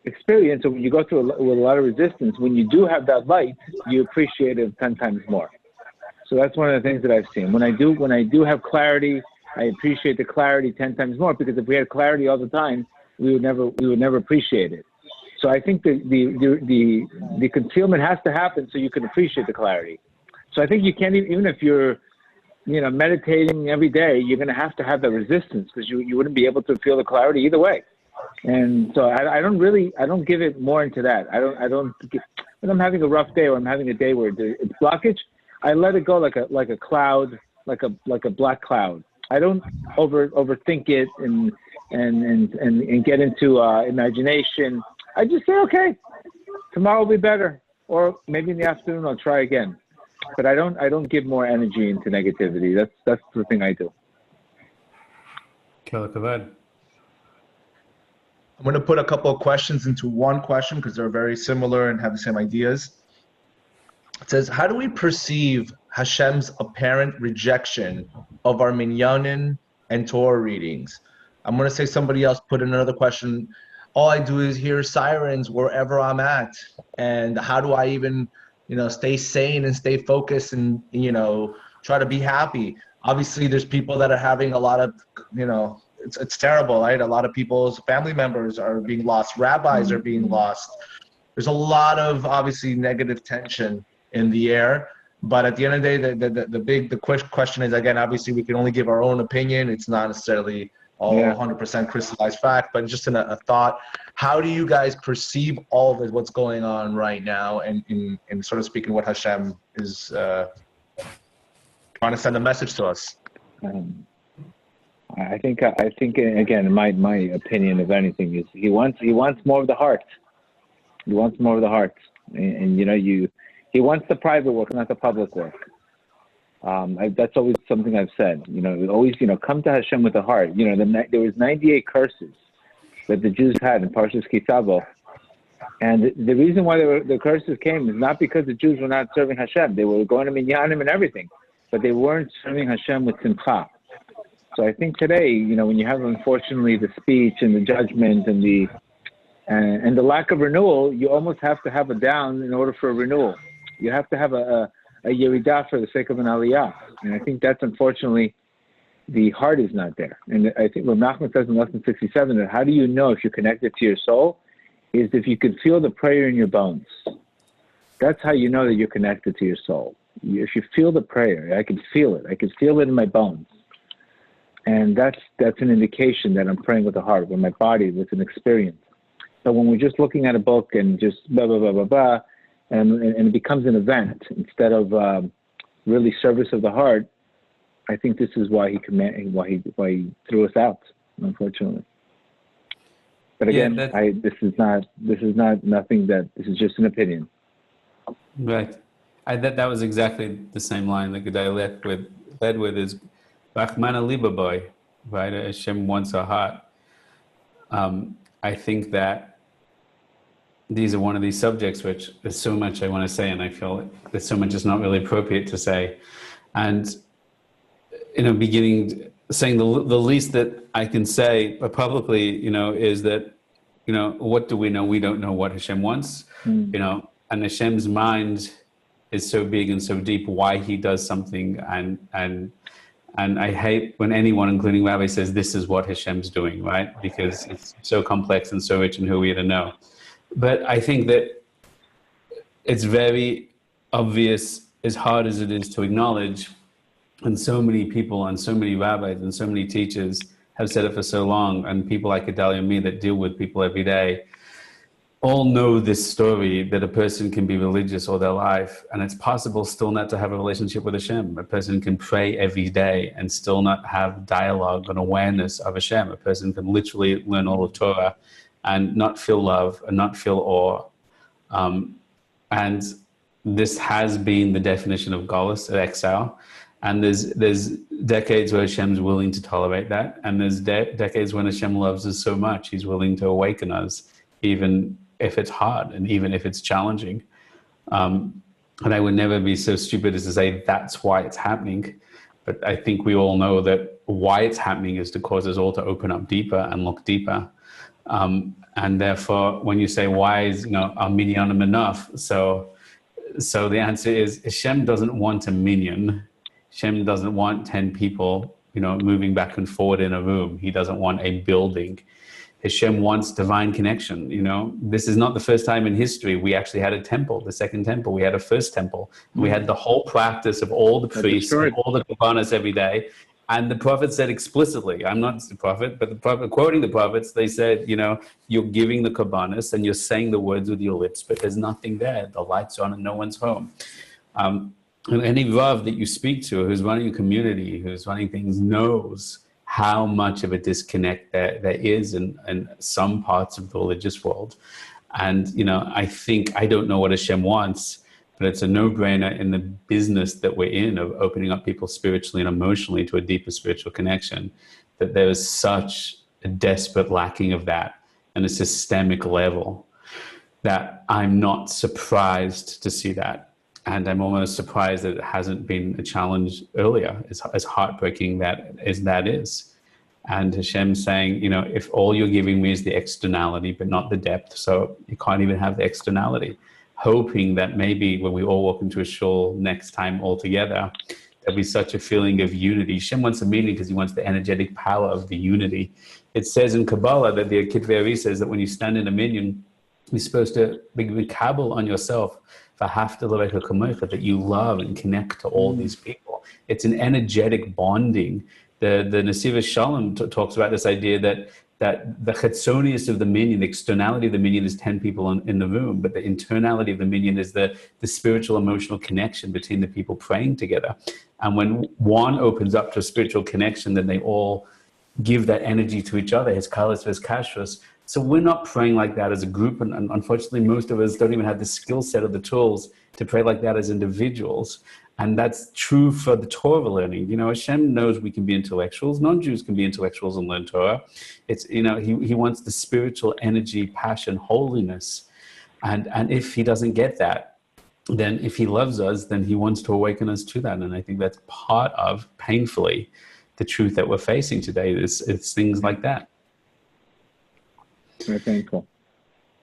experience, or when you go through with a lot of resistance, when you do have that light, you appreciate it 10 times more. So that's one of the things that I've seen. When I do have clarity, I appreciate the clarity 10 times more, because if we had clarity all the time, we would never appreciate it. So I think the concealment has to happen so you can appreciate the clarity. So I think you can't even if you're meditating every day, you're going to have that resistance because you wouldn't be able to feel the clarity either way. And so I don't give it more into that. When I'm having a rough day or I'm having a day where it's blockage, I let it go like a cloud, like a black cloud. I don't overthink it and get into imagination. I just say, okay, tomorrow will be better, or maybe in the afternoon I'll try again. But I don't give more energy into negativity. That's the thing I do. Killer Kavod. I'm going to put a couple of questions into one question because they're very similar and have the same ideas. It says, how do we perceive Hashem's apparent rejection of our minyanin and Torah readings? I'm going to say somebody else put in another question. All I do is hear sirens wherever I'm at. And how do I even, stay sane and stay focused and, try to be happy? Obviously, there's people that are having a lot of, it's terrible, right? A lot of people's family members are being lost. Rabbis are being lost. There's a lot of, obviously, negative tension in the air. But at the end of the day, the quick question is, again, obviously, we can only give our own opinion. It's not necessarily all 100% crystallized fact, but just in a thought. How do you guys perceive all of what's going on right now, and in sort of speaking what Hashem is trying to send a message to us? I think again, my opinion of anything is he wants more of the heart. He wants more of the heart, and he wants the private work, not the public work. That's always something I've said. Always come to Hashem with the heart. There was 98 curses that the Jews had in Parshas Kisavo, and the reason why the curses came is not because the Jews were not serving Hashem. They were going to minyanim and everything, but they weren't serving Hashem with simcha. So I think today, when you have, unfortunately, the speech and the judgment and the lack of renewal, you almost have to have a down in order for a renewal. You have to have a yeridah for the sake of an aliyah. And I think that's, unfortunately, the heart is not there. And I think what Nachman says in lesson 67, that how do you know if you're connected to your soul, is if you can feel the prayer in your bones. That's how you know that you're connected to your soul. If you feel the prayer, I can feel it. I can feel it in my bones. And that's an indication that I'm praying with the heart, with my body, with an experience. But when we're just looking at a book and just blah, blah, blah, blah, blah, and it becomes an event instead of really service of the heart, I think this is why he threw us out, unfortunately. But again, this is just an opinion. Right. That was exactly the same line that Gedale led with is Rachmana Liba boy, right? Hashem wants our heart. I think that these are one of these subjects which there's so much I want to say, and I feel there's so much that's not really appropriate to say. And saying the least that I can say publicly, is that, what do we know? We don't know what Hashem wants, and Hashem's mind is so big and so deep why he does something, and I hate when anyone, including Rabbi, says this is what Hashem's doing, right? Because it's so complex and so rich in who we are to know. But I think that it's very obvious, as hard as it is to acknowledge, and so many people and so many rabbis and so many teachers have said it for so long, and people like Gedale and me that deal with people every day, all know this story that a person can be religious all their life, and it's possible still not to have a relationship with Hashem. A person can pray every day and still not have dialogue and awareness of Hashem. A person can literally learn all of Torah and not feel love and not feel awe. And this has been the definition of Golus, of exile. And there's decades where Hashem's willing to tolerate that, and there's decades when Hashem loves us so much, he's willing to awaken us, even if it's hard and even if it's challenging. And I would never be so stupid as to say that's why it's happening. But I think we all know that why it's happening is to cause us all to open up deeper and look deeper. And therefore, when you say why is our minyanim enough? So the answer is Hashem doesn't want a minyan. Hashem doesn't want 10 people, moving back and forward in a room. He doesn't want a building. Hashem wants divine connection. You know, this is not the first time in history we actually had a temple, the second temple. We had a first temple. We had the whole practice of all the priests and all the Kabbanas every day. And the prophet said explicitly, I'm not the prophet, but the prophet, quoting the prophets, they said, you know, you're giving the Kabbanas and you're saying the words with your lips, but there's nothing there. The lights are on and no one's home. And any Rav that you speak to who's running a community, who's running things, knows how much of a disconnect there is in some parts of the religious world. And, you know, I don't know what Hashem wants, but it's a no-brainer in the business that we're in of opening up people spiritually and emotionally to a deeper spiritual connection, that there is such a desperate lacking of that on a systemic level that I'm not surprised to see that. And I'm almost surprised that it hasn't been a challenge earlier, as heartbreaking that is. And Hashem saying, you know, if all you're giving me is the externality, but not the depth, so you can't even have the externality. Hoping that maybe when we all walk into a shul next time all together, there'll be such a feeling of unity. Hashem wants a meaning because he wants the energetic power of the unity. It says in Kabbalah that the Kitvei Ari says that when you stand in a minyan, you're supposed to be Kabbal on yourself, that you love and connect to all these people. It's an energetic bonding. The Nesiva Shalom talks about this idea that the chetzonius of the minyan, the externality of the minyan is 10 people in the room, but the internality of the minyan is the spiritual emotional connection between the people praying together. And when one opens up to a spiritual connection, then they all give that energy to each other, his kalas, his kashrus. So we're not praying like that as a group, and unfortunately most of us don't even have the skill set of the tools to pray like that as individuals. And that's true for the Torah learning. You know, Hashem knows we can be intellectuals. Non-Jews can be intellectuals and learn Torah. It's, you know, he wants the spiritual energy, passion, holiness. And if he doesn't get that, then if he loves us, then he wants to awaken us to that. And I think that's part of, painfully, the truth that we're facing today. It's things like that. Very painful.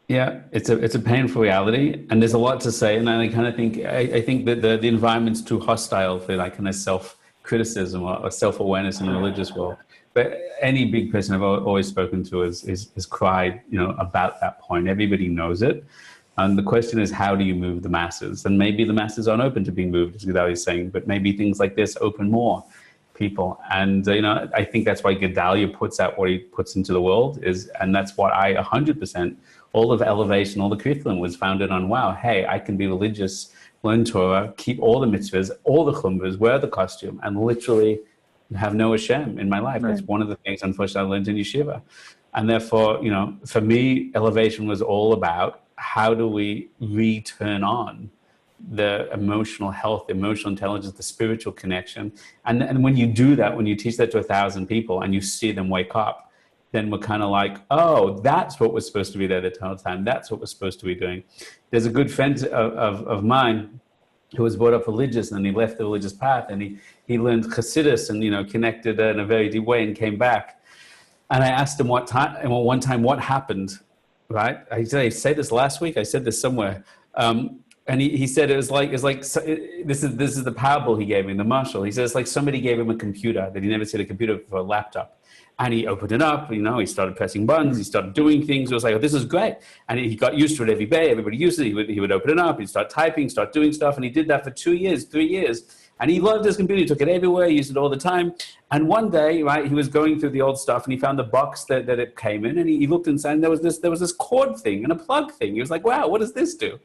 Yeah, it's a painful reality, and there's a lot to say. And I kind of think I think that the environment's too hostile for that kind of self-criticism or self-awareness in the religious world. But any big person I've always spoken to has cried, you know, about that point. Everybody knows it, and the question is, how do you move the masses? And maybe the masses aren't open to being moved, as Gedale is saying, but maybe things like this open more people. And you know, I think that's why Gedale puts out what he puts into the world and that's what I 100%. All of Elevation, all the curriculum was founded on, wow, hey, I can be religious, learn Torah, keep all the mitzvahs, all the chumras, wear the costume, and literally have no Hashem in my life. Right. That's one of the things, unfortunately, I learned in yeshiva. And therefore, you know, for me, Elevation was all about how do we return on the emotional health, emotional intelligence, the spiritual connection. And when you do that, when you teach that to 1,000 people and you see them wake up, then we're kind of like, oh, that's what we're supposed to be there the whole time. That's what we're supposed to be doing. There's a good friend of mine who was brought up religious, and he left the religious path, and he learned Chassidus and, you know, connected in a very deep way and came back. And I asked him one time what happened, right? I said this last week. I said this somewhere. And he said this is the parable he gave me, the mashal. He said it's like somebody gave him a computer that he never seen a computer before, a laptop. And he opened it up, you know, he started pressing buttons, he started doing things. It was like, oh, this is great. And he got used to it every day. Everybody used it. He would open it up, he'd start typing, start doing stuff. And he did that for 2 years, 3 years. And he loved his computer. He took it everywhere. He used it all the time. And one day, right, he was going through the old stuff and he found the box that it came in. And he looked inside and there was this cord thing and a plug thing. He was like, wow, what does this do?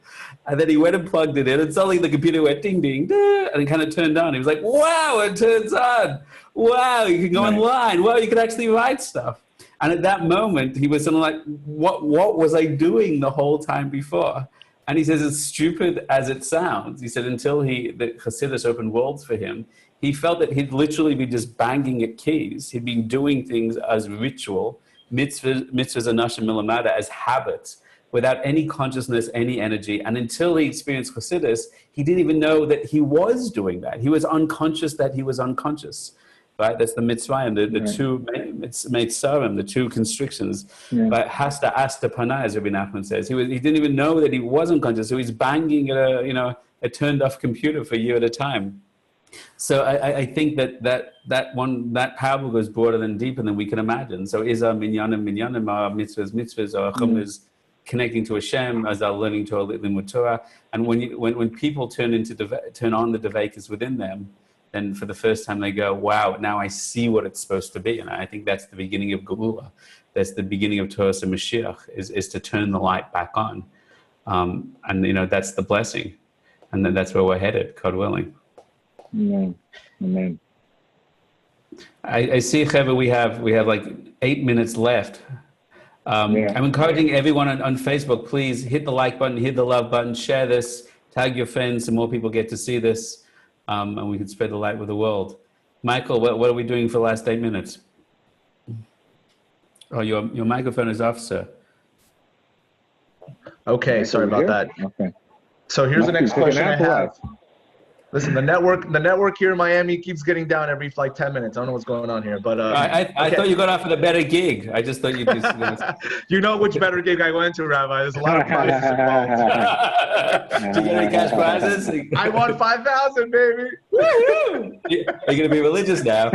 And then he went and plugged it in and suddenly the computer went ding, ding, ding, and it kind of turned on. He was like, wow, it turns on. Wow, you can go online. Wow, you can actually write stuff. And at that moment, he was sort of like, what was I doing the whole time before? And he says, as stupid as it sounds, he said, until the Chassidus opened worlds for him, he felt that he'd literally be just banging at keys. He'd been doing things as ritual, mitzvahs anashim milamada, as habits, without any consciousness, any energy. And until he experienced Chassidus, he didn't even know that he was doing that. He was unconscious that he was unconscious. Right, that's the mitzvah, the two mitzvahs, the two constrictions. Yeah. But hasta asta panah, as Rabbi Nachman says, he didn't even know that he wasn't conscious. So he's banging at a turned off computer for a year at a time. So I think that parable goes broader than deeper than we can imagine. So is our minyanim, our mitzvahs, our chumras connecting to Hashem, as our learning Torah, limud Torah, and when people turn on the devekas within them, then for the first time they go, wow, now I see what it's supposed to be. And I think that's the beginning of Geula. That's the beginning of Torah and Mashiach, is to turn the light back on. And that's the blessing. And then that's where we're headed, God willing. Amen. I see, Cheva, we have like 8 minutes left. I'm encouraging everyone on Facebook, please hit the like button, hit the love button, share this, tag your friends so more people get to see this. And we can spread the light with the world. Michael, what are we doing for the last 8 minutes? Oh, your microphone is off, sir. Okay, sorry about that. Okay. So here's the next question I have. Listen, the network here in Miami keeps getting down every 10 minutes. I don't know what's going on here, but I thought you got offered a better gig. I just thought you'd just. You know which better gig I went to, Rabbi. There's a lot of prizes involved. Did you get any cash prizes? I won 5,000, baby. Woo-hoo! Are you gonna be religious now?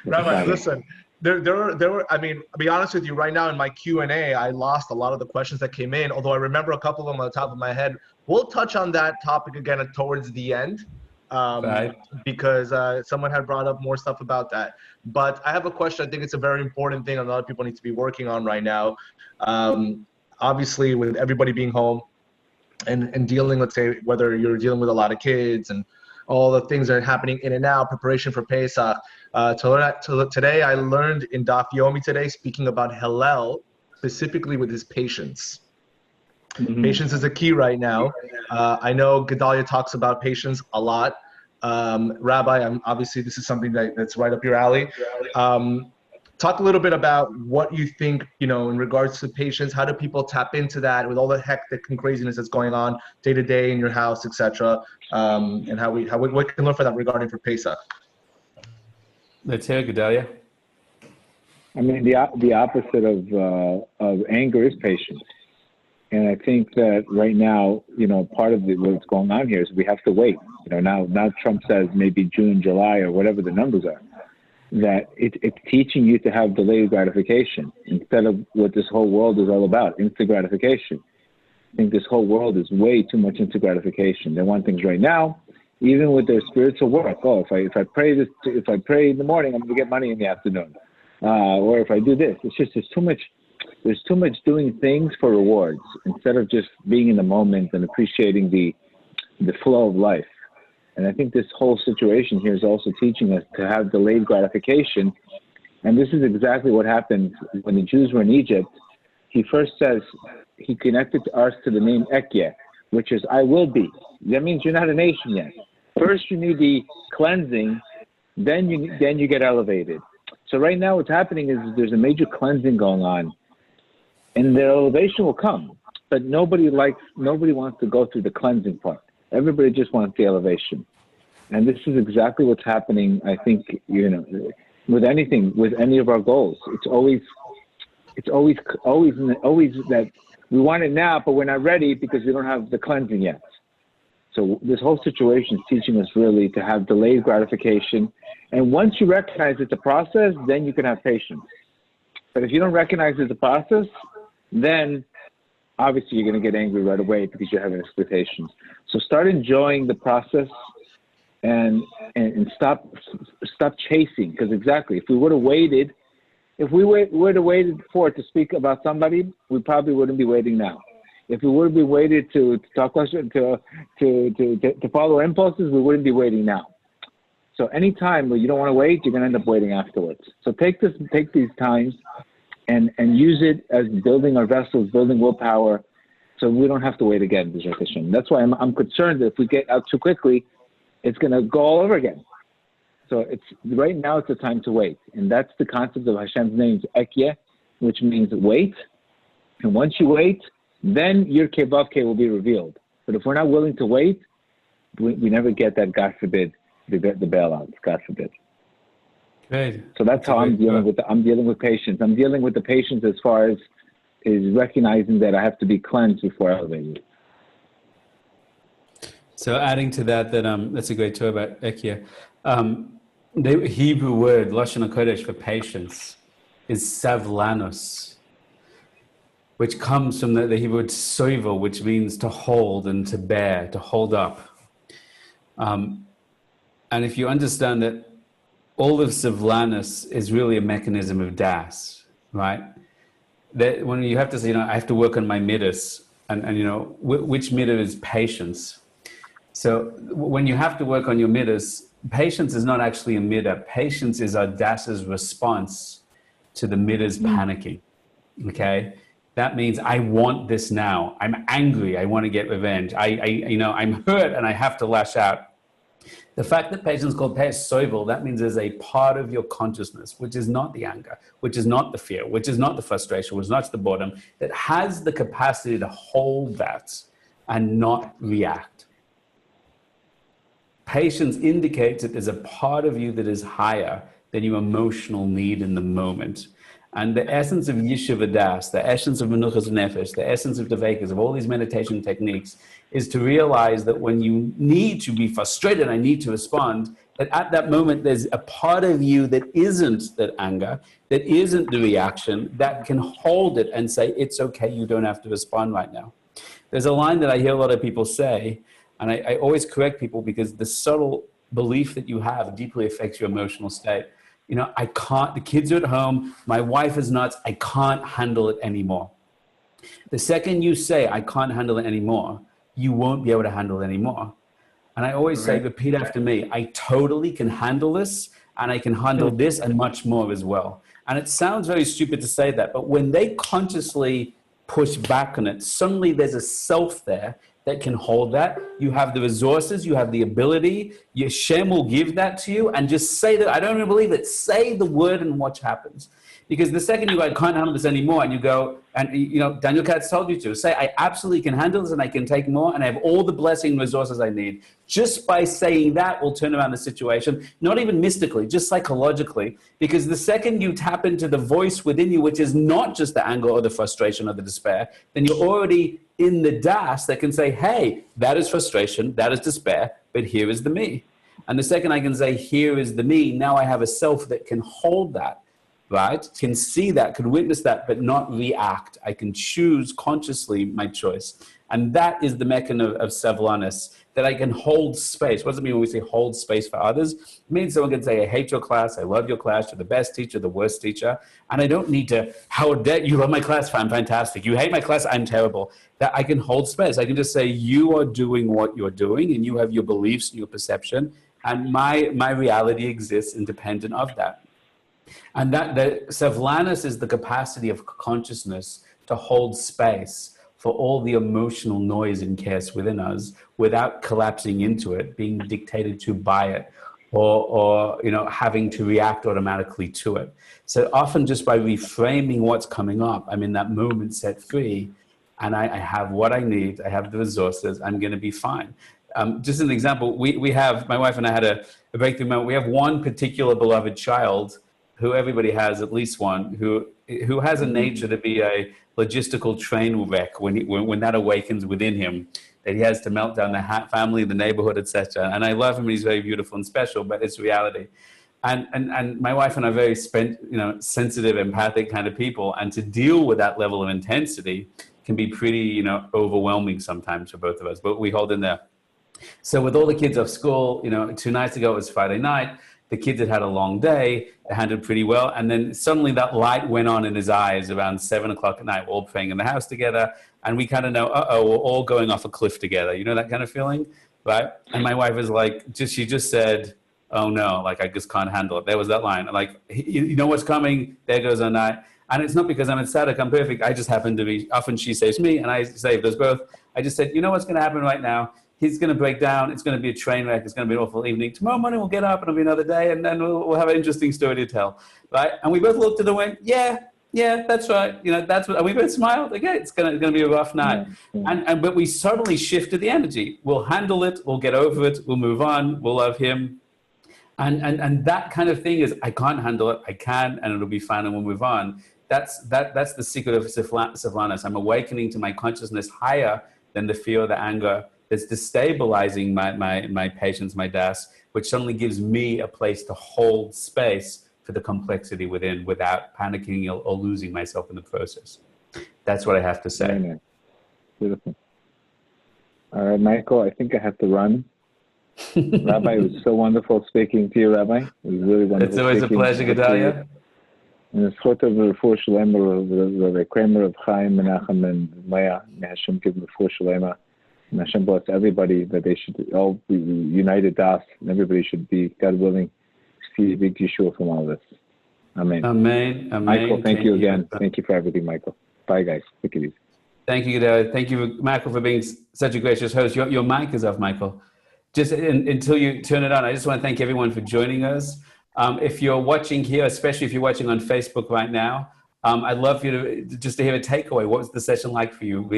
Rabbi, listen. There were. I mean, to be honest with you, right now in my Q&A, I lost a lot of the questions that came in. Although I remember a couple of them on the top of my head. We'll touch on that topic again towards the end, Right. because someone had brought up more stuff about that. But I have a question. I think it's a very important thing a lot of people need to be working on right now. Obviously, with everybody being home and dealing, let's say, whether you're dealing with a lot of kids and all the things that are happening in and out, preparation for Pesach. Today, I learned in Daf Yomi today, speaking about Hillel, specifically with his patience. Mm-hmm. Patience is a key right now. I know Gedale talks about patience a lot. Rabbi, obviously this is something that's right up your alley. Talk a little bit about what you think, in regards to patience. How do people tap into that with all the hectic and craziness that's going on day to day in your house, etc. And how we can learn from that regarding for Pesach. Let's hear Gedale. I mean, the opposite of anger is patience. And I think that right now, part of what's going on here is we have to wait. Now Trump says maybe June, July, or whatever the numbers are, that it's teaching you to have delayed gratification instead of what this whole world is all about, instant gratification. I think this whole world is way too much instant gratification. They want things right now, even with their spiritual work. Oh, if I pray in the morning, I'm going to get money in the afternoon. Or if I do this, it's just there's too much doing things for rewards instead of just being in the moment and appreciating the flow of life. And I think this whole situation here is also teaching us to have delayed gratification. And this is exactly what happened when the Jews were in Egypt. He first says, he connected us to the name Ekye, which is I will be. That means you're not a nation yet. First you need the cleansing, then you get elevated. So right now what's happening is there's a major cleansing going on. And the elevation will come, but nobody wants to go through the cleansing part. Everybody just wants the elevation. And this is exactly what's happening, I think, with anything, with any of our goals. It's always that we want it now, but we're not ready because we don't have the cleansing yet. So this whole situation is teaching us really to have delayed gratification. And once you recognize it's a process, then you can have patience. But if you don't recognize it's a process, then obviously you're going to get angry right away because you're having expectations. So start enjoying the process and stop chasing. Because exactly, if we would have waited, for it to speak about somebody, we probably wouldn't be waiting now. If we would have been waited to talk to follow our impulses, we wouldn't be waiting now. So any time where you don't want to wait, you're going to end up waiting afterwards. So take these times and use it as building our vessels, building willpower, so we don't have to wait again. That's why I'm concerned that if we get out too quickly, it's going to go all over again. So right now it's a time to wait. And that's the concept of Hashem's name, Ekye, which means wait. And once you wait, then your Kevavke will be revealed. But if we're not willing to wait, we never get that, God forbid, the bailouts, God forbid. Great. So that's how I'm dealing with patience. I'm dealing with the patience as far as is recognizing that I have to be cleansed before elevating. So adding to that, that's a great talk about Ekia. The Hebrew word, Lashon HaKodesh, for patience is savlanus, which comes from the Hebrew word soivel, which means to hold and to bear, to hold up. And if you understand that all of savlanus is really a mechanism of das, right? That when you have to say, I have to work on my midas, and which midah is patience. So when you have to work on your midas, patience is not actually a midah. Patience is our das's response to the midas panicking. Okay, that means I want this now. I'm angry. I want to get revenge. I'm hurt and I have to lash out. The fact that patience is called soivel, that means there's a part of your consciousness, which is not the anger, which is not the fear, which is not the frustration, which is not the boredom, that has the capacity to hold that and not react. Patience indicates that there's a part of you that is higher than your emotional need in the moment. And the essence of Yeshiva Das, the essence of Menuchas Nefesh, the essence of Devekas, of all these meditation techniques, is to realize that when you need to be frustrated, I need to respond, that at that moment there's a part of you that isn't that anger, that isn't the reaction, that can hold it and say, it's okay, you don't have to respond right now. There's a line that I hear a lot of people say, and I always correct people because the subtle belief that you have deeply affects your emotional state. I can't, the kids are at home, my wife is nuts, I can't handle it anymore. The second you say, I can't handle it anymore, you won't be able to handle it anymore. And I always say, repeat after me, I totally can handle this, and I can handle this and much more as well. And it sounds very stupid to say that, but when they consciously push back on it, suddenly there's a self there that can hold that. You have the resources, you have the ability, Hashem will give that to you, and just say that, I don't even believe it, say the word and watch happens. Because the second you go, I can't handle this anymore, and you go, and Doniel Katz told you to, say, I absolutely can handle this and I can take more and I have all the blessing and resources I need. Just by saying that will turn around the situation, not even mystically, just psychologically. Because the second you tap into the voice within you, which is not just the anger or the frustration or the despair, then you're already in the das that can say, hey, that is frustration, that is despair, but here is the me. And the second I can say, here is the me, now I have a self that can hold that. Right? Can see that, can witness that, but not react. I can choose consciously my choice. And that is the mechanism of savlanus, that I can hold space. What does it mean when we say hold space for others? It means someone can say, I hate your class, I love your class, you're the best teacher, the worst teacher. And I don't need to, how dare you love my class, I'm fantastic. You hate my class, I'm terrible. That I can hold space. I can just say, you are doing what you're doing, and you have your beliefs and your perception, and my reality exists independent of that. And that the savlanus is the capacity of consciousness to hold space for all the emotional noise and chaos within us without collapsing into it, being dictated to by it, or having to react automatically to it. So often just by reframing what's coming up, I'm in that moment set free, and I have what I need, I have the resources, I'm going to be fine. Just an example, we have, my wife and I had a breakthrough moment. We have one particular beloved child who everybody has at least one, who has a nature to be a logistical train wreck when that awakens within him, that he has to melt down the family, the neighborhood, etc. And I love him, he's very beautiful and special, but it's reality. And my wife and I are very sensitive, empathic kind of people, and to deal with that level of intensity can be pretty, overwhelming sometimes for both of us, but we hold in there. So with all the kids off school, 2 nights ago, it was Friday night, the kids had a long day, they handled pretty well, and then suddenly that light went on in his eyes around 7 o'clock at night. We're all praying in the house together, and we kind of know, we're all going off a cliff together. You know that kind of feeling, right? And my wife is like, she just said, oh no, I just can't handle it. There was that line, you know what's coming, there goes our night. And it's not because I'm ecstatic, I'm perfect, I just happen to be, often she saves me, and I save us both. I just said, you know what's gonna happen right now? He's going to break down. It's going to be a train wreck. It's going to be an awful evening. Tomorrow morning we'll get up and it'll be another day, and then we'll have an interesting story to tell, right? And we both looked at it and went, yeah, that's right. That's what. And we both smiled. Okay, it's going to be a rough night. Yeah. But we suddenly shifted the energy. We'll handle it. We'll get over it. We'll move on. We'll love him. And that kind of thing is, I can't handle it. I can, and it'll be fine, and we'll move on. That's the secret of savlanus. I'm awakening to my consciousness higher than the fear, the anger, that's destabilizing my patients, my das, which suddenly gives me a place to hold space for the complexity within without panicking or losing myself in the process. That's what I have to say. Very nice. Beautiful. All right, Michael, I think I have to run. Rabbi, it was so wonderful speaking to you, Rabbi. It was really wonderful. It's always a pleasure, Gedale. And it's sort of the Refuah Shalema, the Kramer of Chaim, Menachem, and Maya. May Hashem give them the Refuah Shalema. And Hashem bless everybody, that they should all be united das, and everybody should be, God willing, see a big Yeshua from all this. Amen. Amen. Amen. Michael, thank you again. Thank you for everything, Michael. Bye, guys. Take it easy. Thank you, Gedale. Thank you, Michael, for being such a gracious host. Your mic is off, Michael. Just until you turn it on, I just want to thank everyone for joining us. If you're watching here, especially if you're watching on Facebook right now, I'd love for you to hear a takeaway. What was the session like for you?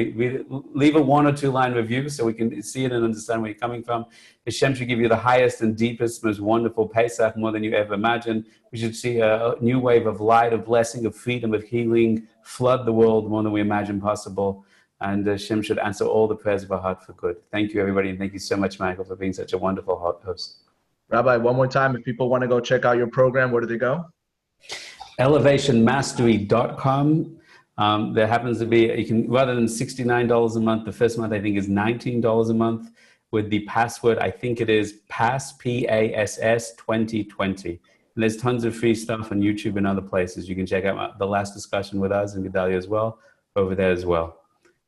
Leave a 1 or 2 line review so we can see it and understand where you're coming from. Hashem should give you the highest and deepest, most wonderful Pesach, more than you ever imagined. We should see a new wave of light, of blessing, of freedom, of healing, flood the world more than we imagine possible. And Hashem should answer all the prayers of our heart for good. Thank you, everybody. And thank you so much, Michael, for being such a wonderful host. Rabbi, one more time, if people want to go check out your program, where do they go? elevationmastery.com. There happens to be, you can, rather than $69 a month, the first month I think is $19 a month with the password, I think it is PASS, P-A-S-S 2020. And there's tons of free stuff on YouTube and other places. You can check out the last discussion with us and Gedale as well, over there as well.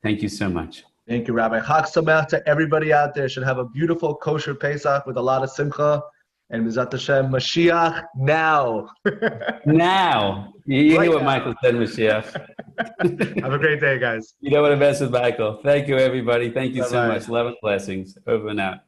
Thank you so much. Thank you, Rabbi. Chag Sameach to everybody out there. Should have a beautiful kosher Pesach with a lot of simcha. And Mizat Hashem, Mashiach now. Now. You hear what Michael said, Mashiach. Have a great day, guys. You don't want to mess with Michael. Thank you, everybody. Thank you so much. Love and blessings. Over and out.